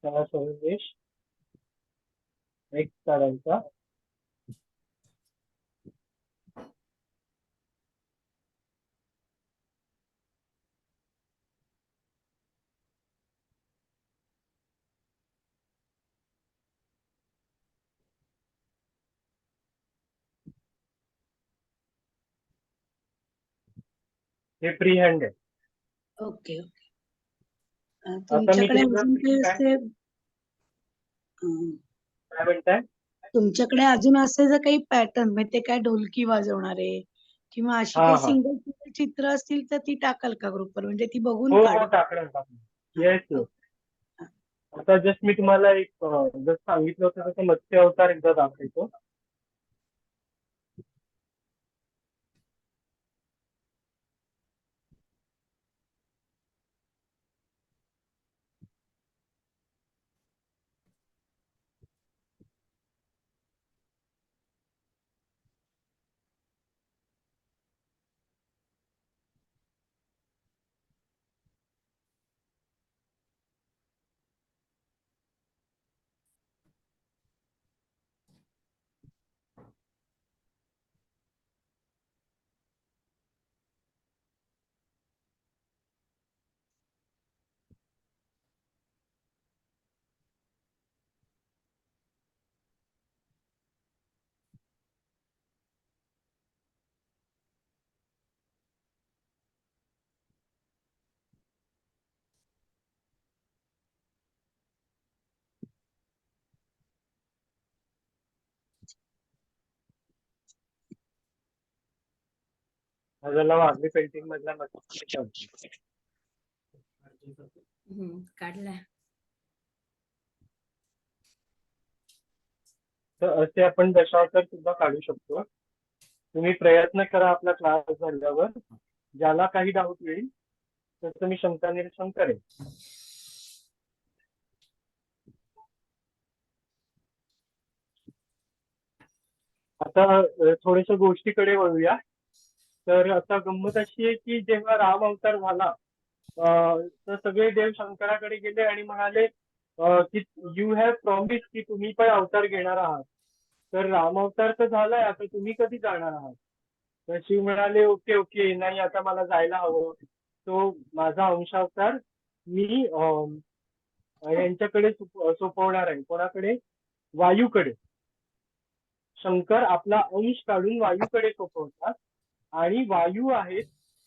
त्याला सरदेश एक काढायचा. हे फ्री हँड आहे. Okay okay. आता मी तुमच्याकडे तुम्हाला अजून free काही hand असे काय म्हणताय? तुमच्याकडे अजून असे जर काही पॅटर्न म्हणजे ते काय ढोलकी वाजवणारे किंवा अशी हा काही हा. सिंगल चित्र असतील तर ती टाकाल का ग्रुपवर म्हणजे ती बघून हो हो काढू. टाकणार. Yes yes. आता जस्ट मी तुम्हाला एक जसं सांगितलं होतं तसं मत्स्य अवतार एकदा दाखवतो. माझ्याला वाघरी पेंटिंग मधला मस्त काढलाय. तर असे आपण दशावतार सुद्धा काढू शकतो. तुम्ही प्रयत्न करा आपला क्लास झाल्यावर. ज्याला काही डाऊट येईल त्याचं मी शंका निरसन करेन. आता थोड्याशा गोष्टीकडे वळूया. तर आता गंमत अशी आहे की जेव्हा राम अवतार झाला तर सगळे देव शंकराकडे गेले आणि म्हणाले की यू हॅव प्रॉमिस की तुम्ही पण अवतार घेणार आहात. तर राम अवतार तर झालाय, आता तुम्ही कधी जाणार आहात? तर शिव म्हणाले ओके ओके, नाही आता मला जायला हवं. तो माझा अंशावतार मी यांच्याकडे सोपवणार आहे. कोणाकडे? वायूकडे. शंकर आपला अंश काढून वायूकडे सोपवतात आणि वायू आहेत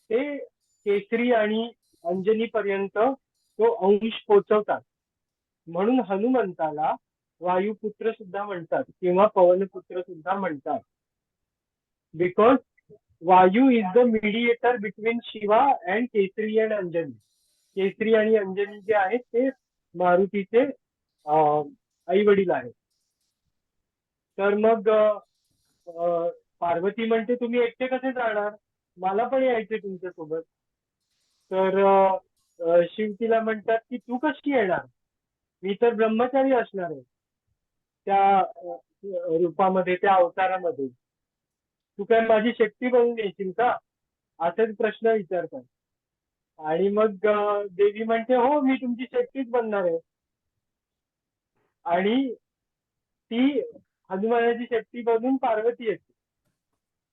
ते केसरी आणि अंजनी पर्यंत तो अंश पोचवतात. म्हणून हनुमंताला वायुपुत्र सुद्धा म्हणतात किंवा पवनपुत्र सुद्धा म्हणतात. Because Vayu is the mediator between Shiva and Kesari and Anjani. Kesari आणि अंजनी जे आहेत ते मारुतीचे आई वडील आहेत. तर मग पार्वती म्हणते तुम्ही एकटे कसे जाणार, मला पण यायचे तुमच्यासोबत. तर शिव तिला म्हणतात की तू कशी येणार, मी तर ब्रह्मचारी असणार आहे त्या रूपामध्ये, त्या अवतारामध्ये. तू काय माझी शक्ती बनून येशील का, असेच प्रश्न विचारतात. आणि मग देवी म्हणते हो मी तुमची शक्तीच बनणार आहे. आणि ती हनुमानाची शक्ती बनून पार्वती येते.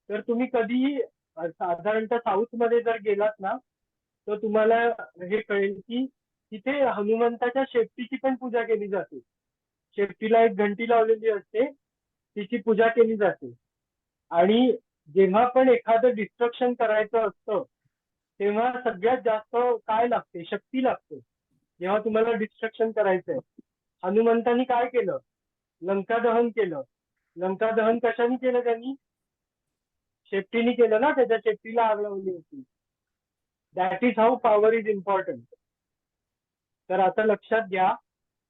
तर तुम्ही कधीही साधारणतः साऊथ मध्ये जर गेलात ना तर तुम्हाला हे कळेल की तिथे हनुमंताच्या शेपटीची पण पूजा केली जाते. शेपटीला एक घंटी लावलेली असते, तिची पूजा केली जाते. आणि जेव्हा पण एखादं डिस्ट्रक्शन करायचं असतं तेव्हा सगळ्यात जास्त काय लागते, शक्ती लागते. जेव्हा तुम्हाला डिस्ट्रक्शन करायचंय, हनुमंतांनी काय केलं, लंका दहन केलं. लंका दहन कशाने केलं त्यांनी? शेपटीने केलं ना, त्याच्या शेपटीला आग लावली होती. That is how power is important. तर आता लक्षात घ्या,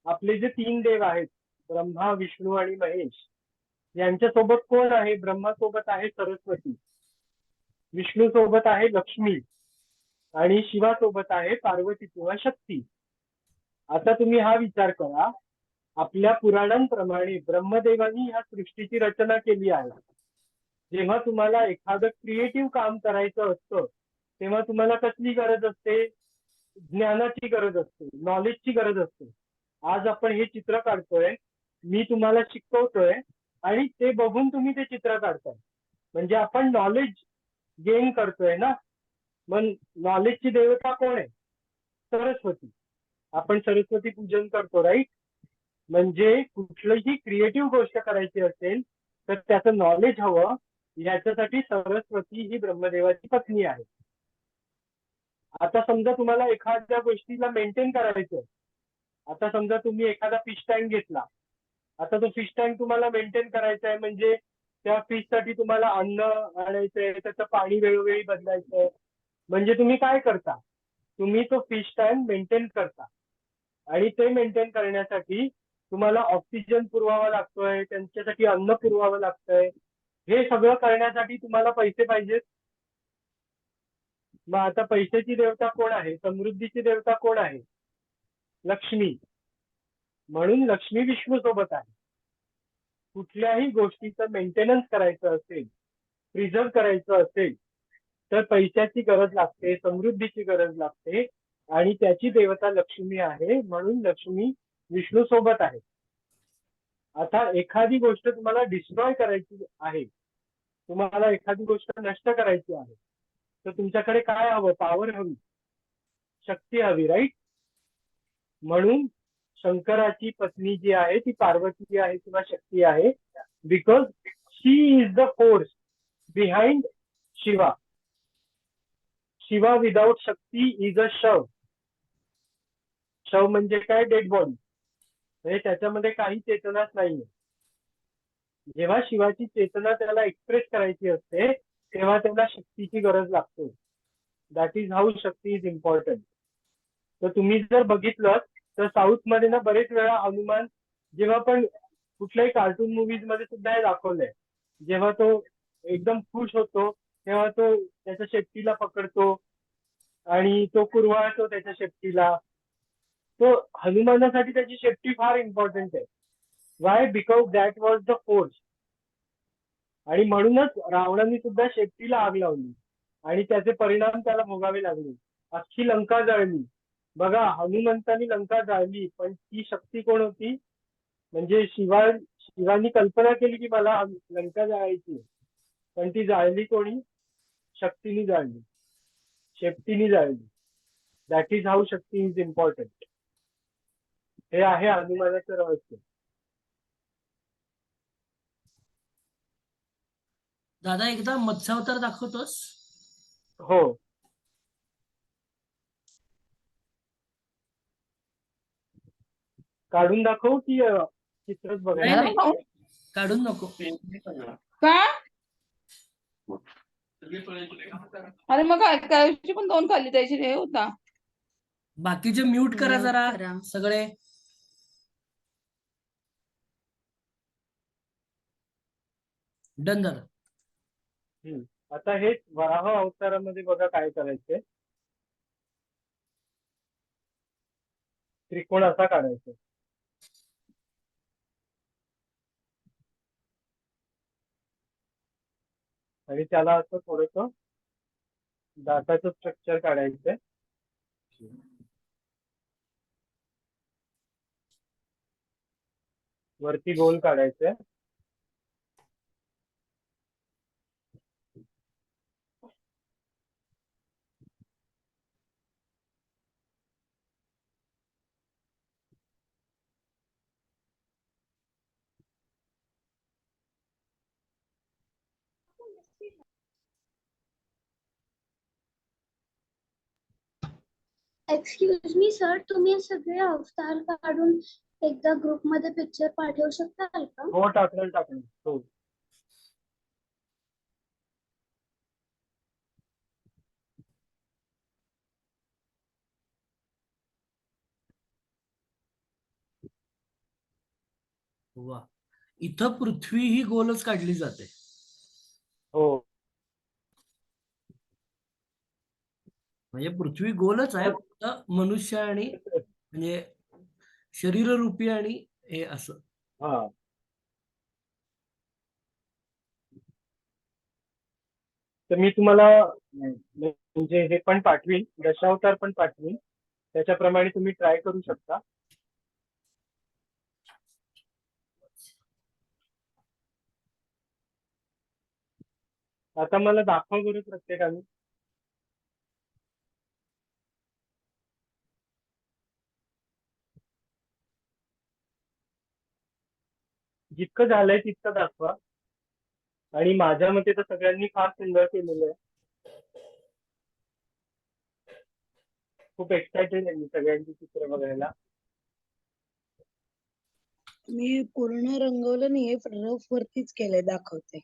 आपले जे 3 देव आहेत ब्रह्मा, विष्णू आणि महेश, यांच्यासोबत कोण आहे? ब्रह्मासोबत आहे सरस्वती, विष्णू सोबत आहे लक्ष्मी आणि शिवासोबत आहे पार्वती किंवा शक्ती. आता तुम्ही हा विचार करा, आपल्या पुराणांप्रमाणे ब्रह्मदेवानी ह्या सृष्टीची रचना केली आहे. जेव्हा तुम्हाला एखादं क्रिएटिव्ह काम करायचं असतं तेव्हा तुम्हाला कसली गरज असते? ज्ञानाची गरज असते, नॉलेजची गरज असते. आज आपण हे चित्र काढतोय, मी तुम्हाला शिकवतोय आणि ते बघून तुम्ही ते चित्र काढताय, म्हणजे आपण नॉलेज गेन करतोय ना. मग नॉलेजची देवता कोण आहे? सरस्वती. आपण सरस्वती पूजन करतो, राईट? म्हणजे कुठलीही क्रिएटिव्ह गोष्ट करायची असेल तर त्याचं नॉलेज हवं. ह्याच्यासाठी सरस्वती ही ब्रह्मदेवाची पत्नी आहे. आता समजा तुम्हाला एखाद्या गोष्टीला मेंटेन करायचं, आता समजा तुम्ही एखादा फिश टँक घेतला, आता तो फिश टँक तुम्हाला मेंटेन करायचा आहे, म्हणजे त्या फिश साठी तुम्हाला अन्न आणायचंय, त्याचं पाणी वेळोवेळी बदलायचंय. म्हणजे तुम्ही काय करता, तुम्ही तो फिश टँक मेंटेन करता. आणि ते मेंटेन करण्यासाठी तुम्हाला ऑक्सिजन पुरवावा लागतोय, त्यांच्यासाठी अन्न पुरवावं लागतंय. हे सगळं करण्यासाठी तुम्हाला पैसे पाहिजेत. मग आता पैशाची देवता कोण आहे? समृद्धीची देवता कोण आहे? लक्ष्मी. म्हणून लक्ष्मी विष्णू सोबत आहे. कुठल्याही गोष्टीचं मेंटेनन्स करायचं असेल, प्रिझर्व करायचं असेल तर पैशाची गरज लागते, समृद्धीची गरज लागते आणि त्याची देवता लक्ष्मी आहे. म्हणून लक्ष्मी विष्णू सोबत आहे. आता एखादी गोष्ट तुम्हाला डिस्ट्रॉय करायची आहे, तुम्हाला एखादी गोष्ट नष्ट करायची आहे, तर तुमच्याकडे काय हवं? पॉवर हवी, शक्ती हवी, राईट? म्हणून शंकराची पत्नी जी आहे ती पार्वती आहे किंवा शक्ती आहे, because she is the force behind Shiva. Shiva without Shakti is a शव. शव म्हणजे काय? Dead body. म्हणजे त्याच्यामध्ये काही चेतनाच नाहीये. जेव्हा शिवाची चेतना त्याला एक्सप्रेस करायची असते तेव्हा त्याला शक्तीची गरज लागते. That is how Shakti is important. तर तुम्ही जर बघितलं तर साऊथ मध्ये ना बरेच वेळा हनुमान, जेव्हा पण कुठल्याही कार्टून मुव्हीज मध्ये सुद्धा हे दाखवलंय, जेव्हा तो एकदम खुश होतो तेव्हा तो त्याच्या शेपटीला पकडतो आणि तो कुरवाळतो त्याच्या शेपटीला. तो हनुमानासाठी त्याची शेपटी फार इम्पॉर्टंट आहे. Y? Because that was the force. आणि म्हणूनच रावणाने सुद्धा शेपटीला आग लावली आणि त्याचे परिणाम त्याला भोगावे लागले. अख्खी लंका जळली. बघा, हनुमंतानी लंका जाळली, पण ती शक्ती कोण होती? म्हणजे शिवानी कल्पना केली की मला लंका जाळायची, पण ती जाळली कोणी? शक्तीने जाळली, शेपटीने जाळली. That is how Shakti is important. हे आहे हनुमानाचं रहस्य. दादा एकदा मत्स्यावतार दाखवतोस? हो. काढून दाखवू की चित्रच नाही बघायला? नाही, काढून नको. का? अरे मग एकाची पण 2 खाली द्यायची हे होता. बाकीचे म्यूट करा Mute जरा करा. सगळे. डन झालं. आता हे वराह अवतारामध्ये बघा काय करायचंय. त्रिकोण असा काढायचा आणि त्याला असं थोडंसं दाताचं स्ट्रक्चर काढायचंय. वरती गोल काढायचंय. एक्सक्यूज मी सर, तुम्ही हे सगळे अवतार काढून एकदा ग्रुपमध्ये पिक्चर पाठवू शकताल का? हो, टाकलं. हो. वा, इथं पृथ्वी ही गोलच काढली जाते. हो. म्हणजे पृथ्वी गोलच आहे, फक्त मनुष्य आणि म्हणजे शरीररूपी आणि हे असं. हा. तर मी तुम्हाला म्हणजे हे पण पाठवीन, दशावतार पण पाठवीन. त्याच्याप्रमाणे तुम्ही ट्राय करू शकता. आता मला दाखवा बरं प्रत्येकाने. जितकं झालंय तितकं दाखवा. आणि माझ्या मते तर सगळ्यांनी फार सुंदर केलेलं आहे. खूप एक्सायटेड आहे मी सगळ्यांची चित्र बघायला. मी पूर्ण रंगवलं नाहीये, रफ वरतीच केलंय, दाखवते.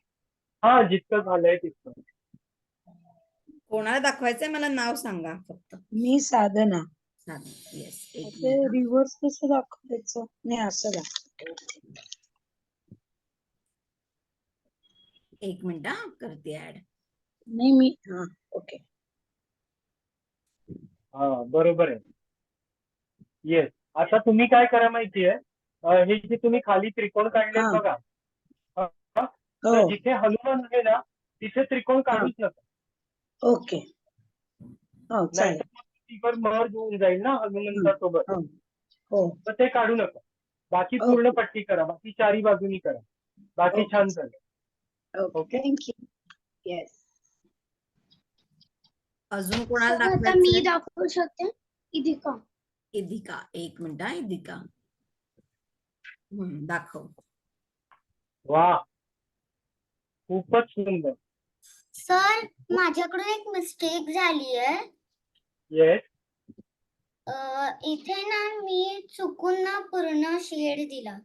हा, जितकं झालंय तितकं. कोणाला दाखवायचंय मला नाव सांगा फक्त. मी साधना. येस, एक ते मिनिट. रिव्हर्स कसं दाखवायचं? नाही, असं दाखवते. एक मिनिट हा, करते ऍड. नाही मी ओके. हा, बरोबर आहे. येस. आता तुम्ही काय करा माहितीये, हे जे तुम्ही खाली त्रिकोण काढलेत हा. बघा, तर हो. जिथे हनुमान आहे ना तिथे त्रिकोण काढूच नका. ओके. हो, चालेल. नाहीतर मर्ज होऊन जाईल ना हनुमंतासोबत. हो. तर ते काढू नका. बाकी पूर्ण पट्टी करा, बाकी चारी बाजूनी करा. बाकी छान झालं. Okay, thank you. येस. अजून कोणाला सर, आता मी दाखवायचंय? दाखवू शकते. इदिका. इदिका, एक मिनिट हा, इदिका. दाखव. वा, खूपच सुंदर. सर, माझ्याकडून एक मिस्टेक झाली आहे. येस. इथे ना मी चुकून ना पूर्ण शेड दिला.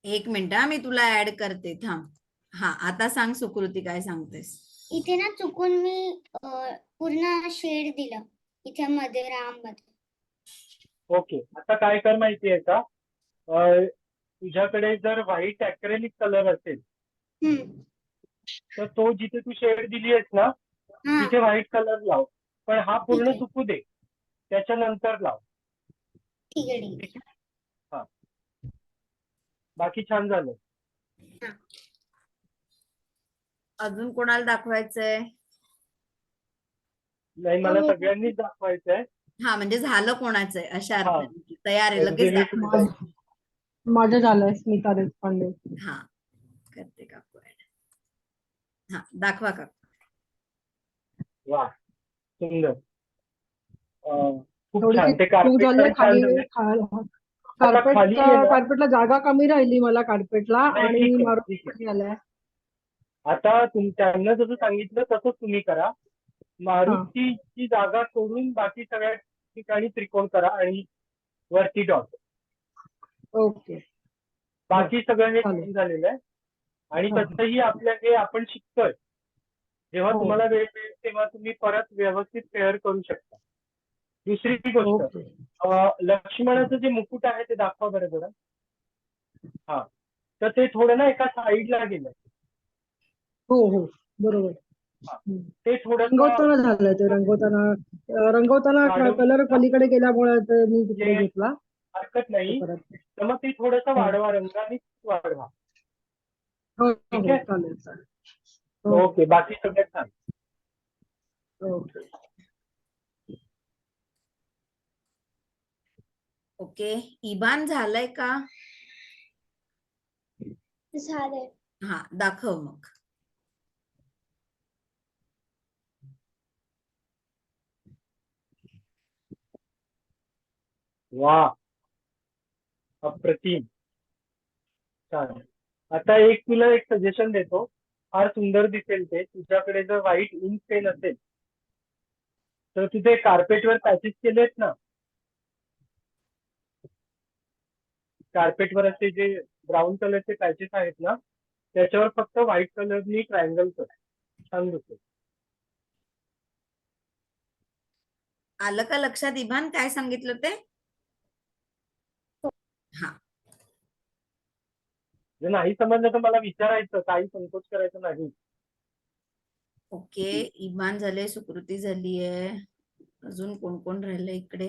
एक मिनिट हा, मी तुला ऍड करते, थांब. हा, आता सांग सुकृती, काय सांगतेस? इथे ना चुकून मी पूर्ण शेड दिलं इथे मध्ये राम मध्ये. ओके, आता काय कर माहितीये का, तुझ्याकडे जर व्हाईट अॅक्रेलिक कलर असेल तर तो जिथे तू शेड दिली आहेस ना हा तिथे व्हाईट कलर लाव, पण हा ठीक पूर्ण आहे सुकू दे, त्याच्यानंतर लाव. ठीक आहे ठीक ठीक आहे, हा. बाकी छान झालं. अजून कोणाला दाखवायचंय? नाही, मला सगळ्यांनीच दाखवायचंय. हा, म्हणजे झालं कोणाचंय अशा हा. अर्थाने की तयार आहे, लगेच Exhibit दाखवायचं. मध्ये. माझं झालंय स्मिता देशपांडे. हा, करते काकू add. हा, दाखवा काकू. वा, सुंदर. खूप थोडीशी छान. ते चूक कार्पेट झाली पण छान खाली झाले. आता खाली आहे ना, कार्पेटला जागा कमी राहिली मला कार्पेटला नाही, आणि ठीक आहे, मारून ठीक आहे. खाली आलाय. आता त्यांना जसं सांगितलं तसंच तुम्ही करा. मारुतीची जागा सोडून बाकी सगळ्या ठिकाणी त्रिकोण करा आणि वरती डॉट. ओके. बाकी सगळं हे चालेल. छान झालेलं आहे. आणि हा. तसंही आपल्या हे आपण शिकतोय, जेव्हा हो. तुम्हाला वेळ मिळेल तेव्हा तुम्ही परत व्यवस्थित तयार करू शकता. दुसरी गोष्ट, ओके. लक्ष्मणाचं जे मुकुट आहे ते दाखवा बरं जरा. हा, तर ते थोडं ना एका साईडला गेलं. हो हो बरोबर. ते थोडं रंगवताना झालं ते रंगवताना वाढवू कलर शकता. पलीकडे गेल्यामुळे ते मी तिकडे म्हणजे घेतला हरकत नाही, परत. तर मग ते थोडंसं वाढवा, रंगाने वाढवा. हो ठीक हो आहे, चालेल चालेल. हो ओके. बाकी सगळं छान. ओके. ओके, इबान झालंय का? झालंय. हा, दाखव मग. वा, अप्रतिम, छान. आता तुला एक सजेशन देतो, फार सुंदर दिसेल ते. तुझ्याकडे जर व्हाईट इंक पेन असेल तर तुझे कार्पेटवर पॅचेस केलेत ना, कार्पेटवर असे जे ब्राऊन कलरचे पॅचेस आहेत ना, त्याच्यावर फक्त व्हाईट कलरनी ट्रायंगल कर, छान दिसेल. आलं का लक्षात इबान काय सांगितलं ते? हा, जर नाही समजलं तर मला विचारायचं, काही संकोच करायचं नाही. ओके, इबान झाले, सुकृती झालीये, अजून कोण कोण राहिलं इकडे?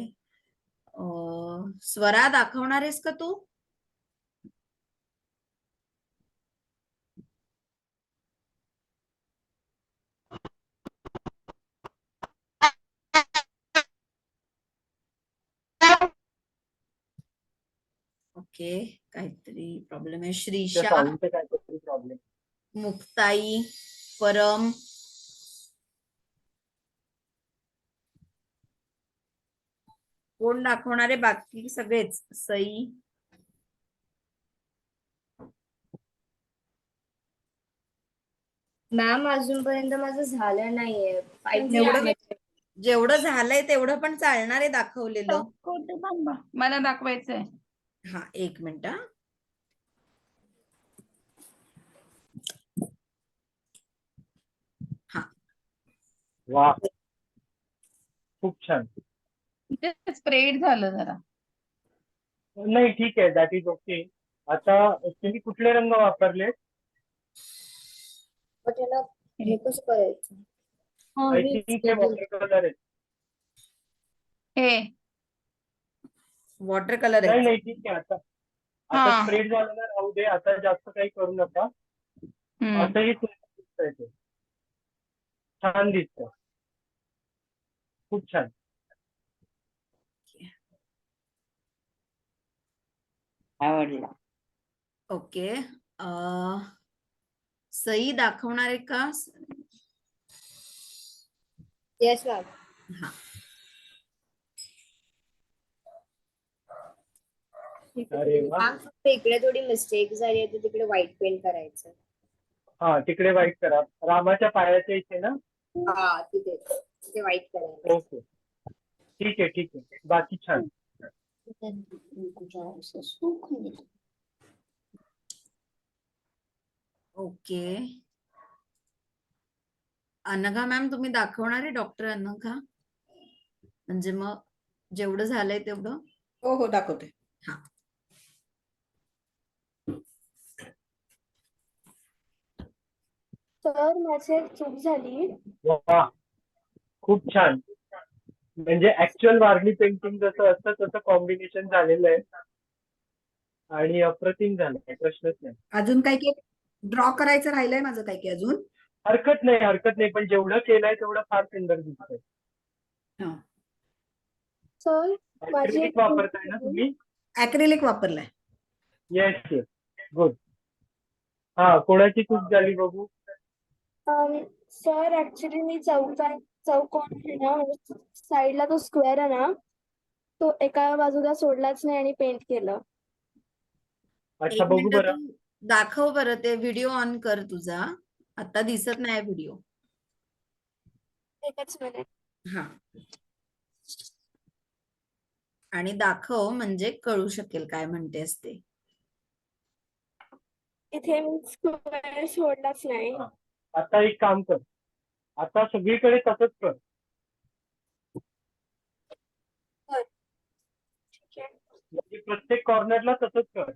स्वरा दाखवणार आहेस का तू? ओके, काहीतरी प्रॉब्लेम आहे. त्या श्रीशा, साऊंडचा काहीतरी प्रॉब्लेम. मुक्ताई, परम, कोण दाखवणार आहे? बाकी सगळेच. सई, मॅम अजूनपर्यंत माझं झालं नाहीये. जेवढं झालंय तेवढं पण चालणार आहे दाखवलेलं. मला दाखवायचंय. हा, एक मिनिट. हा, वा, खूप छान. स्प्रेड झालं जरा. नाही, ठीक आहे, दॅट इज ओके. आता तुम्ही कुठले रंग वापरले? त्याला हे कसं करायचं? आय थिंक ते वॉटर कलर आहे. हे वॉटर कलर नाही आहे. नाही, ठीक आहे. आता स्प्रेड झालं ना, राहू दे. आता जास्त काही करू नका. असंही सुंदर दिसतंय ते, छान दिसतं, खूप छान. आवडला. ओके, सई दाखवणार आहे का? Yes ma'am. हा, अरे वा. मॅम फक्त इकडे थोडी मिस्टेक झाली आहे, तर तिकडे व्हाईट पेंट करायचं. हा, तिकडे व्हाईट करा, रामाच्या पायाच्या इथे ना. हा, तिथे व्हाईट करायचं. ओके, ठीक आहे, ठीक आहे. बाकी छान. ओके, अनघा मॅम तुम्ही दाखवणार आहे डॉक्टर अनघा? म्हणजे मग जेवढं झालंय तेवढं. हो हो दाखवते. हा. सर माझी एक चूक झाली. वा, खूप छान. म्हणजे ऍक्च्युअल वारली पेंटिंग जसं असतं तसं कॉम्बिनेशन झालेलं आहे आणि अप्रतिम झालंय, प्रश्नच नाही. अजून काही काही ड्रॉ करायचं राहिलंय माझं काही काही अजून. हरकत नाही, पण जेवढं केलंय तेवढं फार सुंदर दिसतंय. सर माझी ऍक्रिलिक एक वापरताय ना तुम्ही? ऍक्रेलिक वापरलाय. Yes yes, good. हा, कोणाची चूक झाली बघू? सर ऍक्च्युली मी चौकोन आहे ना, साईडला तो स्क्वेअर आहे ना, तो एका बाजूला सोडलाच नाही आणि पेंट केलं. अच्छा, एक बघू मिनिट बरं. तू दाखव बरं, ते व्हिडिओ ऑन कर तुझा. आता दिसत नाही व्हिडिओ. एकच मिनिट. हा. आणि दाखव म्हणजे कळू शकेल काय म्हणतेस ते. इथे मी स्क्वेअर सोडलाच नाही. हा. आता एक काम कर, आता सगळीकडे तसंच कर. ठीक आहे. म्हणजे प्रत्येक कॉर्नरला तसंच कर.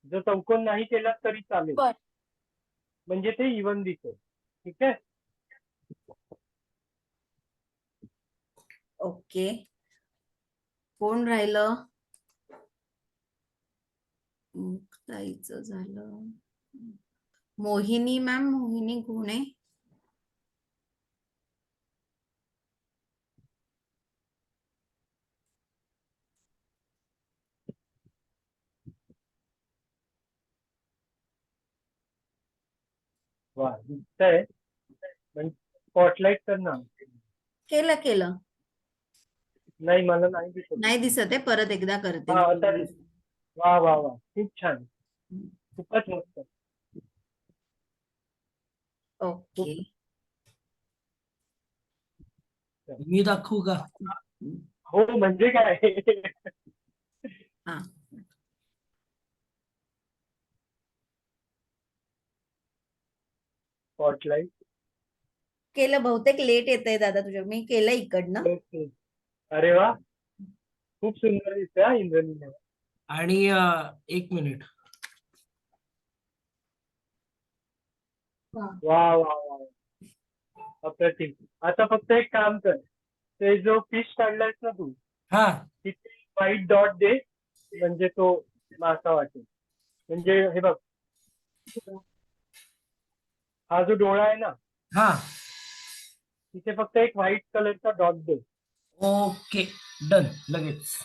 जर चौकोन नाही केला तरी चालेल, बर. म्हणजे ते इवन दिसेल. ठीक आहे. ओके. कोण राहिलं? मुक्ताईचं झालं. मोहिनी मॅम, मोहिनी घुणे. वा, दिसतंय, पण स्पॉटलाइट कर ना. केलं केलं. नाही, मला नाही दिसत. नाही दिसत आहे, परत एकदा करते. हा, आता दिसतं. वा वा वा, खूप छान, खूपच मस्त. ओके. मी दाखवू का? हो, म्हणजे काय? हा. स्पॉटलाइट. केलं. बहुतेक लेट येतंय दादा तुझ्या. मी केलं इकडनं. ओके. अरे वा, खूप सुंदर दिसतंय हा इंद्रनील. आणि एक मिनिट. वा वा वा, अप्रतिम. आता फक्त एक काम कर, ते जो फिश काढलायस ना तू, हा, तिथे व्हाईट डॉट दे, म्हणजे तो मासा वाटेल. म्हणजे हे बघ, हा जो डोळा आहे ना, हा. तिथे फक्त एक व्हाईट कलरचा डॉट दे. Okay, done. लगेच.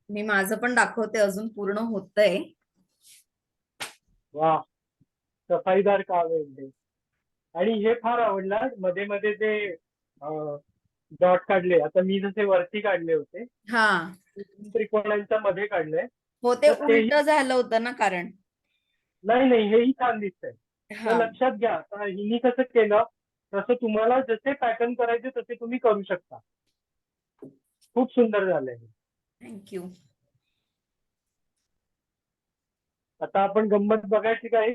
मी माझं पण दाखवते, अजून पूर्ण होतंय. वा, सफाईदार काम आहे एकदम. आणि हे फार आवडलं, मध्ये मध्ये ते डॉट काढले. आता मी जसे वरती काढले होते, हा. त्रिकोणांच्या मध्ये काढले. हो, ते तर तेही, उलट झालं होतं ना कारण. नाही, हेही छान दिसतंय. तर हा. लक्षात घ्या, आता हिनी कसं केलं तसं तुम्हाला जसे पॅटर्न करायचे तसे तुम्ही करू शकता. खूप सुंदर झालंय. थँक्यू. आता आपण गंमत बघायची काय?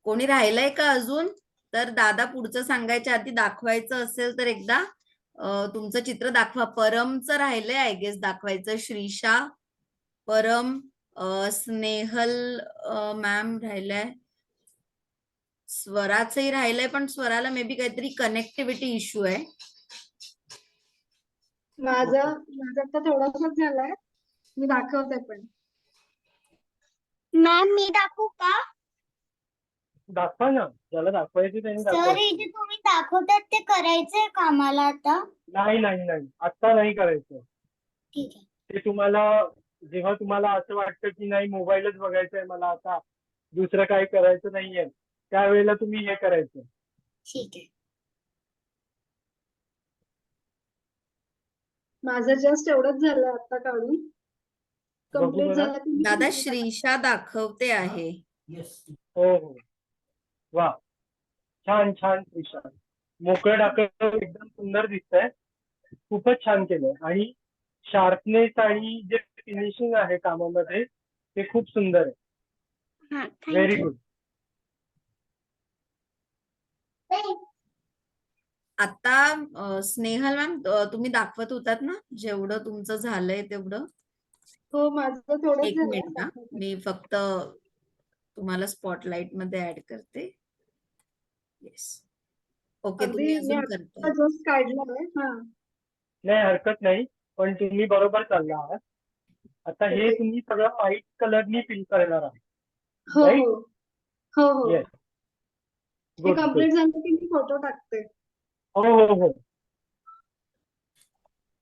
कोणी राहिलंय का अजून? तर दादा पुढचं सांगायच्या आधी दाखवायचं असेल तर एकदा तुमचं चित्र दाखवा. परमचं राहिलंय आय गेस दाखवायचं. श्रीशा, परम, स्नेहल मॅम राहिलंय. स्वराचंही राहिलंय, पण स्वराला मे बी काहीतरी कनेक्टिव्हिटी इश्यू आहे. माझं तर थोडंसंच झालंय, मी दाखवते पण. मॅम मी दाखवू का? दाखवा ना, ज्याला दाखवायची त्यांनी सर दाखवायची. इथे तुम्ही दाखवतात ते करायचंय का आम्हाला आता? नाही, आता नाही करायचं. ठीक आहे. ते तुम्हाला, जेव्हा तुम्हाला असं वाटतं की नाही मोबाईलच बघायचंय मला, आता दुसरं काही करायचं नाहीये, त्यावेळेला तुम्ही हे करायचं. ठीक आहे. माझं जस्ट एवढंच झालं आता काढून. बघू कम्प्लीट बरं. झालं की मी दादा तुम्हाला श्रीशा दाखवते आहे. येस. हो, वा, छान श्रीशा. मोकळं डाकं एकदम सुंदर दिसतंय. खूपच छान केलंय. आणि शार्पनेस आणि जे फिनिशिंग आहे कामामध्ये ते खूप सुंदर आहे. हा, व्हेरी थँक्यू. गुड. आता स्नेहल मॅम तुम्ही दाखवत होतात ना जेवढं तुमचं झालंय तेवढं? हो माझं थोडंच एक झालंय मिनिट हा. मी फक्त तुम्हाला स्पॉटलाइट मध्ये ऍड करते. येस. ओके, अगदी तुम्ही मी अजून आता करताय. जस्ट काढलंय. हा नाही हरकत नाही, पण तुम्ही बरोबर चालला आहात. आता हे ओके. तुम्ही सगळं व्हाईट कलरनी फिल करणार आहात. हो राईट? हो हो हो येस. हे गुड गुड. कम्प्लीट झालं की मी फोटो टाकते. हो हो हो.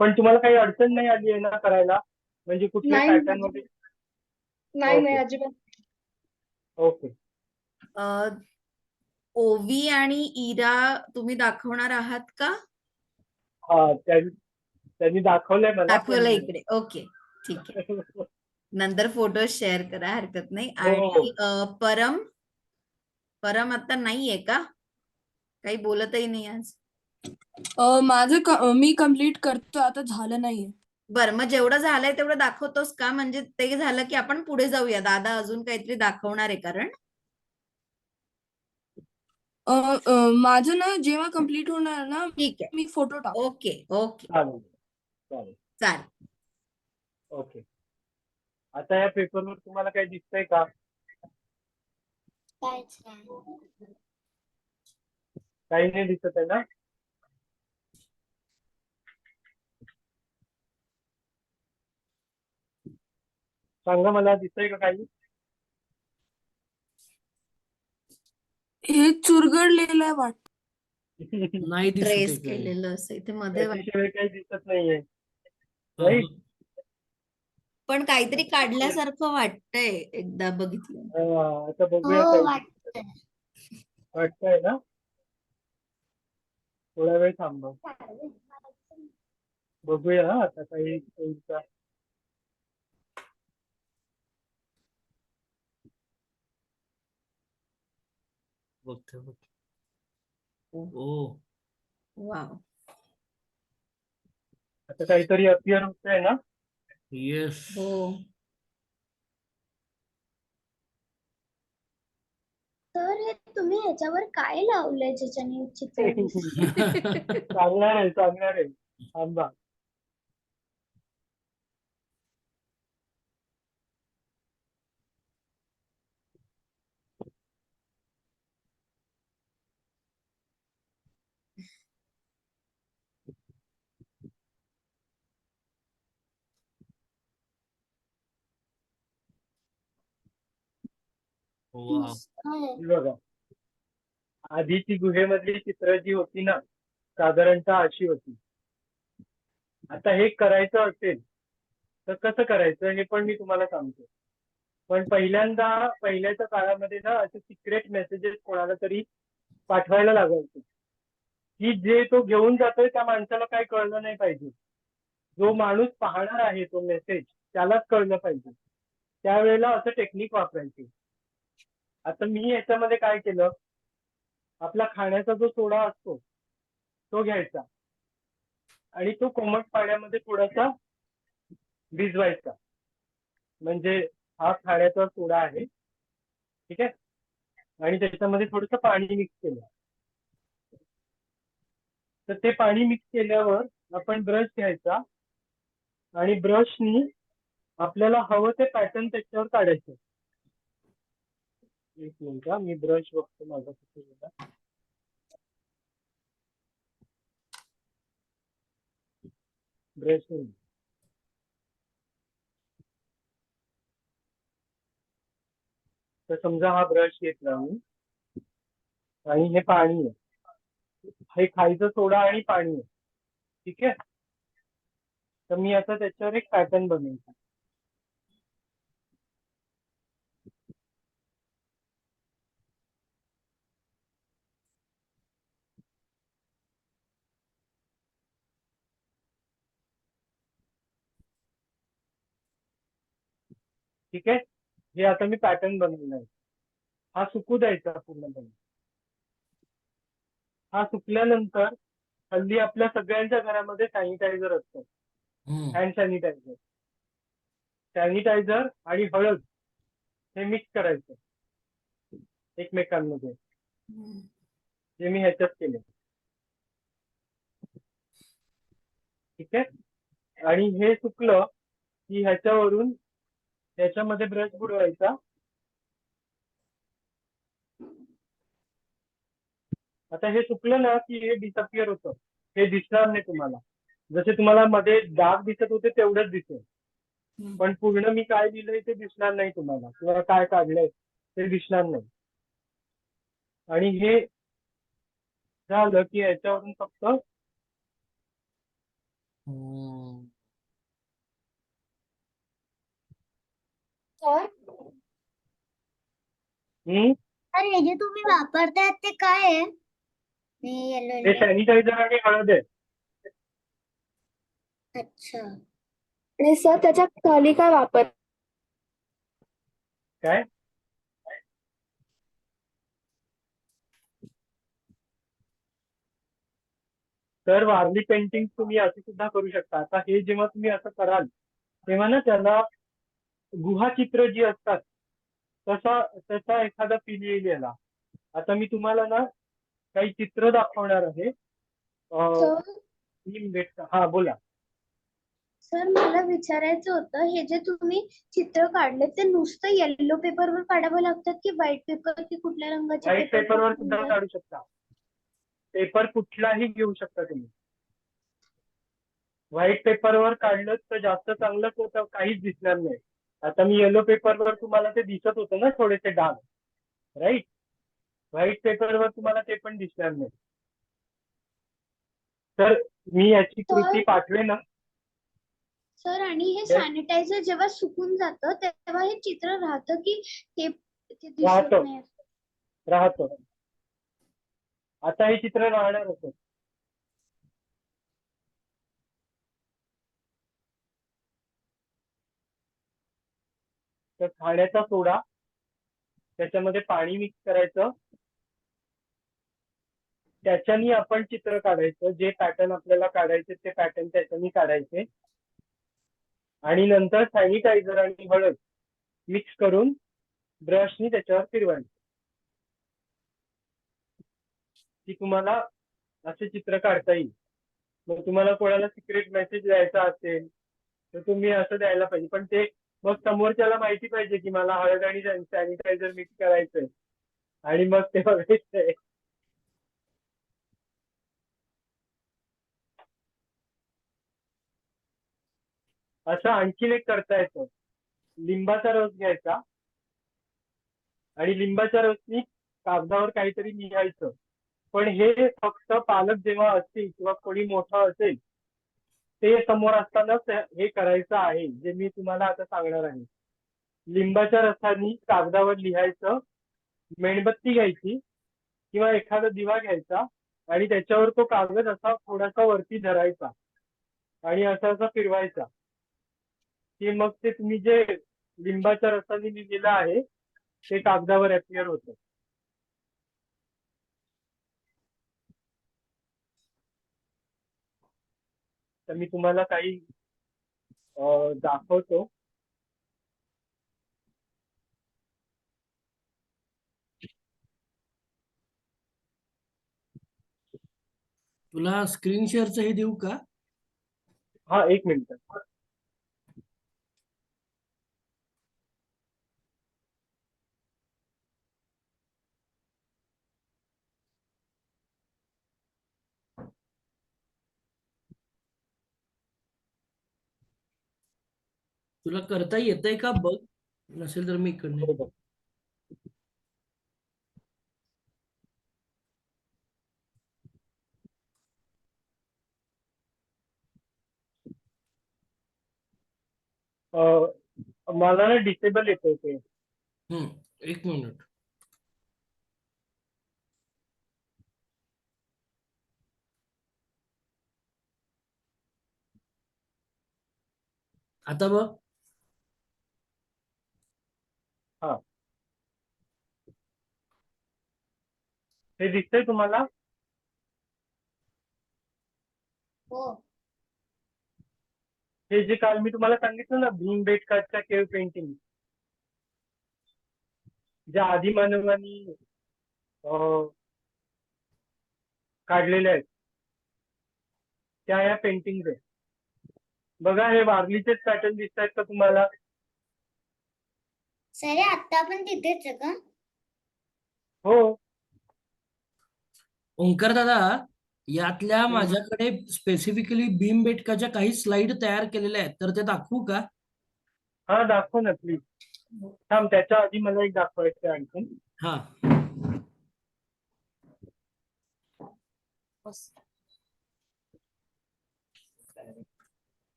पण तुम्हाला काही अडचण नाही आली आहे ना करायला, म्हणजे कुठल्या नाही पॅटर्न नाही मध्ये? नाही ओके अजिबात. ओके. ओवी आणि इरा तुम्ही दाखवणार आहात का? हा त्यांनी दाखवलंय मला दाखवलं पण. इकडे. ओके, ठीक आहे. नंतर फोटो शेअर करा, हरकत नाही. हो. आणि परम आता नाहीये का? काही बोलतही नाही आज. मी कम्प्लीट करतो आता, झालं नाहीये. बरं, मग जेवढं झालंय तेवढं दाखवतोस का? म्हणजे ते झालं की आपण पुढे जाऊया. दादा अजून काहीतरी दाखवणार आहे कारण. माझं ना जेव्हा कम्प्लीट होणार ना, ठीक आहे. मी फोटो टाकतो. ओके ओके, चालेल चालेल. चालेल. ओके. आता या पेपरवर तुम्हाला काही दिसतंय का? काहीच नाही. काही नाही दिसत आहे ना? सांगा मला, दिसतंय का काही? हे चुरगडलेलं आहे वाटत. नाही दिसत आहे ट्रेस काही. केलेलं असं इथे मध्ये त्याच्याशिवाय काही दिसत नाहीये. हा, राईट? हा. पण काहीतरी काढल्यासारखं वाटतंय एकदा बघितलं. आता बघूया हो काय वाटतंय. वाटतंय ना? थोडा वेळ थांबा, बघूया आता काही होईल का. बघते बघते. ओ वाव. आता काहीतरी अपिअर होतंय ना? येस. हो. तर हे तुम्ही ह्याच्यावर काय लावलंय ज्याच्याने चित्र दिसतं? चांगणार आहे चांगणार आहे. थांबा. वाव. हे बघा, आधीची गुहेमधली चित्र जी होती ना, साधारणतः अशी होती. आता हे करायचं असेल तर कसं करायचं हे पण मी तुम्हाला सांगतो. पण पहिल्याच्या काळामध्ये ना असे सिक्रेट मेसेजेस कोणाला तरी पाठवायला लागायचे, की जे तो घेऊन जातोय त्या माणसाला काय कळलं नाही पाहिजे. जो माणूस पाहणार आहे तो मेसेज त्यालाच कळलं पाहिजे. त्यावेळेला असं टेक्निक वापरायचे. आता मी याच्यामध्ये काय केलं, आपला खाण्याचा जो सोडा असतो तो घ्यायचा आणि तो कोमट पाण्यामध्ये थोडासा भिजवायचा. म्हणजे हा खाण्याचा सोडा आहे, ठीक आहे, आणि त्याच्यामध्ये थोडंसं पाणी मिक्स केलं. तर ते पाणी मिक्स केल्यावर आपण ब्रश घ्यायचा आणि ब्रशनी आपल्याला हवं ते पॅटर्न त्याच्यावर काढायचं. एक मिनिट, मी ब्रश बघतो माझा कुठे गेला. ब्रश तर समजा हा ब्रश घेतला मी आणि हे पाणी आहे, हे खायचं सोडा आणि पाणी आहे, ठीक आहे. तर मी आता त्याच्यावर एक पॅटर्न बनवतो. ठीक आहे, हे आता मी पॅटर्न बनवलं आहे. हा सुकू द्यायचा पूर्णपणे. हा सुकल्यानंतर हल्ली आपल्या सगळ्यांच्या घरामध्ये सॅनिटायझर असतं, हँड सॅनिटायझर. सॅनिटायझर आणि हळद हे मिक्स करायचं एकमेकांमध्ये. हे मी ह्याच्यात केले. ठीक आहे. आणि हे सुकलं की ह्याच्यावरून ह्याच्यामध्ये ब्रश बुडवायचा. आता हे सुकलं ना की हे डिसअपिअर होतं, हे दिसणार नाही तुम्हाला. जसे तुम्हाला मध्ये डाग दिसत होते तेवढंच दिसेल, पण पूर्ण मी काय लिहिलंय ते दिसणार नाही तुम्हाला, किंवा काय काढलंय ते दिसणार नाही. आणि हे झालं की याच्यावरून फक्त सर हम्म, हे जे तुम्ही वापरतायत ते काय आहे? हे सॅनिटायझर आणि हळद आहे. अच्छा. आणि सर त्याच्या खाली काय वापर काय तर वारली पेंटिंग तुम्ही असं सुद्धा करू शकता. आता हे जेव्हा तुम्ही असं कराल तेव्हा ना त्याला गुहाचित्र जी असतात तसा तसा एखादा फील येईल याला. आता मी तुम्हाला ना काही चित्र दाखवणार आहे. हा बोला. सर मला विचारायचं होतं, हे जे तुम्ही चित्र काढले ते नुसतं येलो पेपरवर काढावं लागतात की व्हाईट पेपर की कुठल्या रंगाचे व्हाईट पेपरवर सुद्धा काढू शकता. पेपर कुठलाही घेऊ शकता तुम्ही. व्हाईट पेपरवर काढलं तर जास्त चांगलं होतं, काहीच दिसणार नाही. आता मी येलो पेपरवर तुम्हाला ते दिसत होतं ना थोडेसे डाग, राईट. व्हाईट पेपरवर तुम्हाला ते पण दिसणार नाही. तर मी याची कृती पाठवेन ना. सर आणि हे सॅनिटायझर जेव्हा सुकून जातं तेव्हा हे चित्र राहतं की ते दिसत राहतं. नाही? राहतं. आता हे चित्र राहणार होतं. तर खाण्याचा सोडा, त्याच्यामध्ये पाणी मिक्स करायचं, त्याच्यानी आपण चित्र काढायचं. जे पॅटर्न आपल्याला काढायचे ते पॅटर्न त्याच्यानी काढायचे. आणि नंतर सॅनिटायझर आणि हळद मिक्स करून ब्रशनी त्याच्यावर फिरवायचं, की तुम्हाला असे चित्र काढता येईल. मग तुम्हाला कोणाला सिक्रेट मेसेज द्यायचा असेल तर तुम्ही असं द्यायला पाहिजे. पण ते मग समोरच्याला माहिती पाहिजे की मला हळद आणि सॅनिटायझर मिक्स करायचंय आणि मग ते बघायचंय. असं आणखीन एक करता येतं. लिंबाचा रस घ्यायचा आणि लिंबाच्या रसनी कागदावर काहीतरी लिहायचं. पण हे फक्त पालक जेव्हा असतील किंवा कोणी मोठं असेल ते समोर असतानाच हे करायचं आहे, जे मी तुम्हाला आता सांगणार आहे. लिंबाच्या रसानी कागदावर लिहायचं, मेणबत्ती घ्यायची किंवा एखादा दिवा घ्यायचा आणि त्याच्यावर तो कागद असा थोडासा वरती धरायचा आणि असा फिरवायचा, की मग ते तुम्ही जे लिंबाच्या रसाने लिहिलेलं आहे ते कागदावर अपिअर होतं. तर मी तुम्हाला काही दाखवतो. तुला स्क्रीन शेअरचं हे देऊ का? हा, एक मिनिट. तुला करता येतंय का बघ, नसेल तर मी इकडनं. बरोबर. मला ना डिसेबल येतंय ते. एक मिनिट. आता बघ. हा, हे दिसतंय तुम्हाला? हो. हे जे काल मी तुम्हाला सांगितलं ना भीमबेटकरच्या केव्ह पेंटिंग, ज्या आदिमानवानी काढलेल्या आहेत त्या या पेंटिंग आहेत. बघा हे वारलीचेच पॅटर्न दिसत आहेत का तुम्हाला? सर आता आपण तिथेच आहे का? हो. ओंकार दादा, यातल्या माझ्याकडे स्पेसिफिकली भीमबेटकाच्या काही स्लाइड तयार केलेल्या आहेत, तर ते दाखवू का? हा दाखव ना प्लीज. थांब, त्याच्या आधी मला एक दाखवायचं आहे आणखी. हा.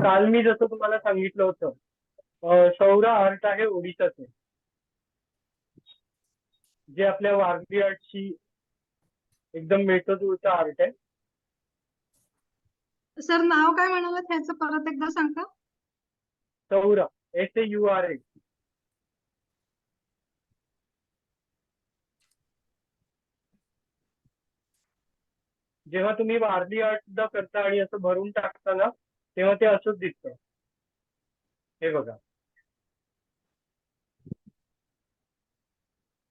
काल मी जसं तुम्हाला सांगितलं होतं, सौरा आर्ट आहे ओडिशाचे, जे आपल्या वारली आर्टशी एकदम मिळतं जुळतं आर्ट आहे. सर नाव काय म्हणालात ह्याचं परत एकदा सांगता? सौरा, SAURA. जेव्हा तुम्ही वारली आर्ट सुद्धा करता आणि असं भरून टाकता ना, तेव्हा ते असंच दिसतं. हे बघा,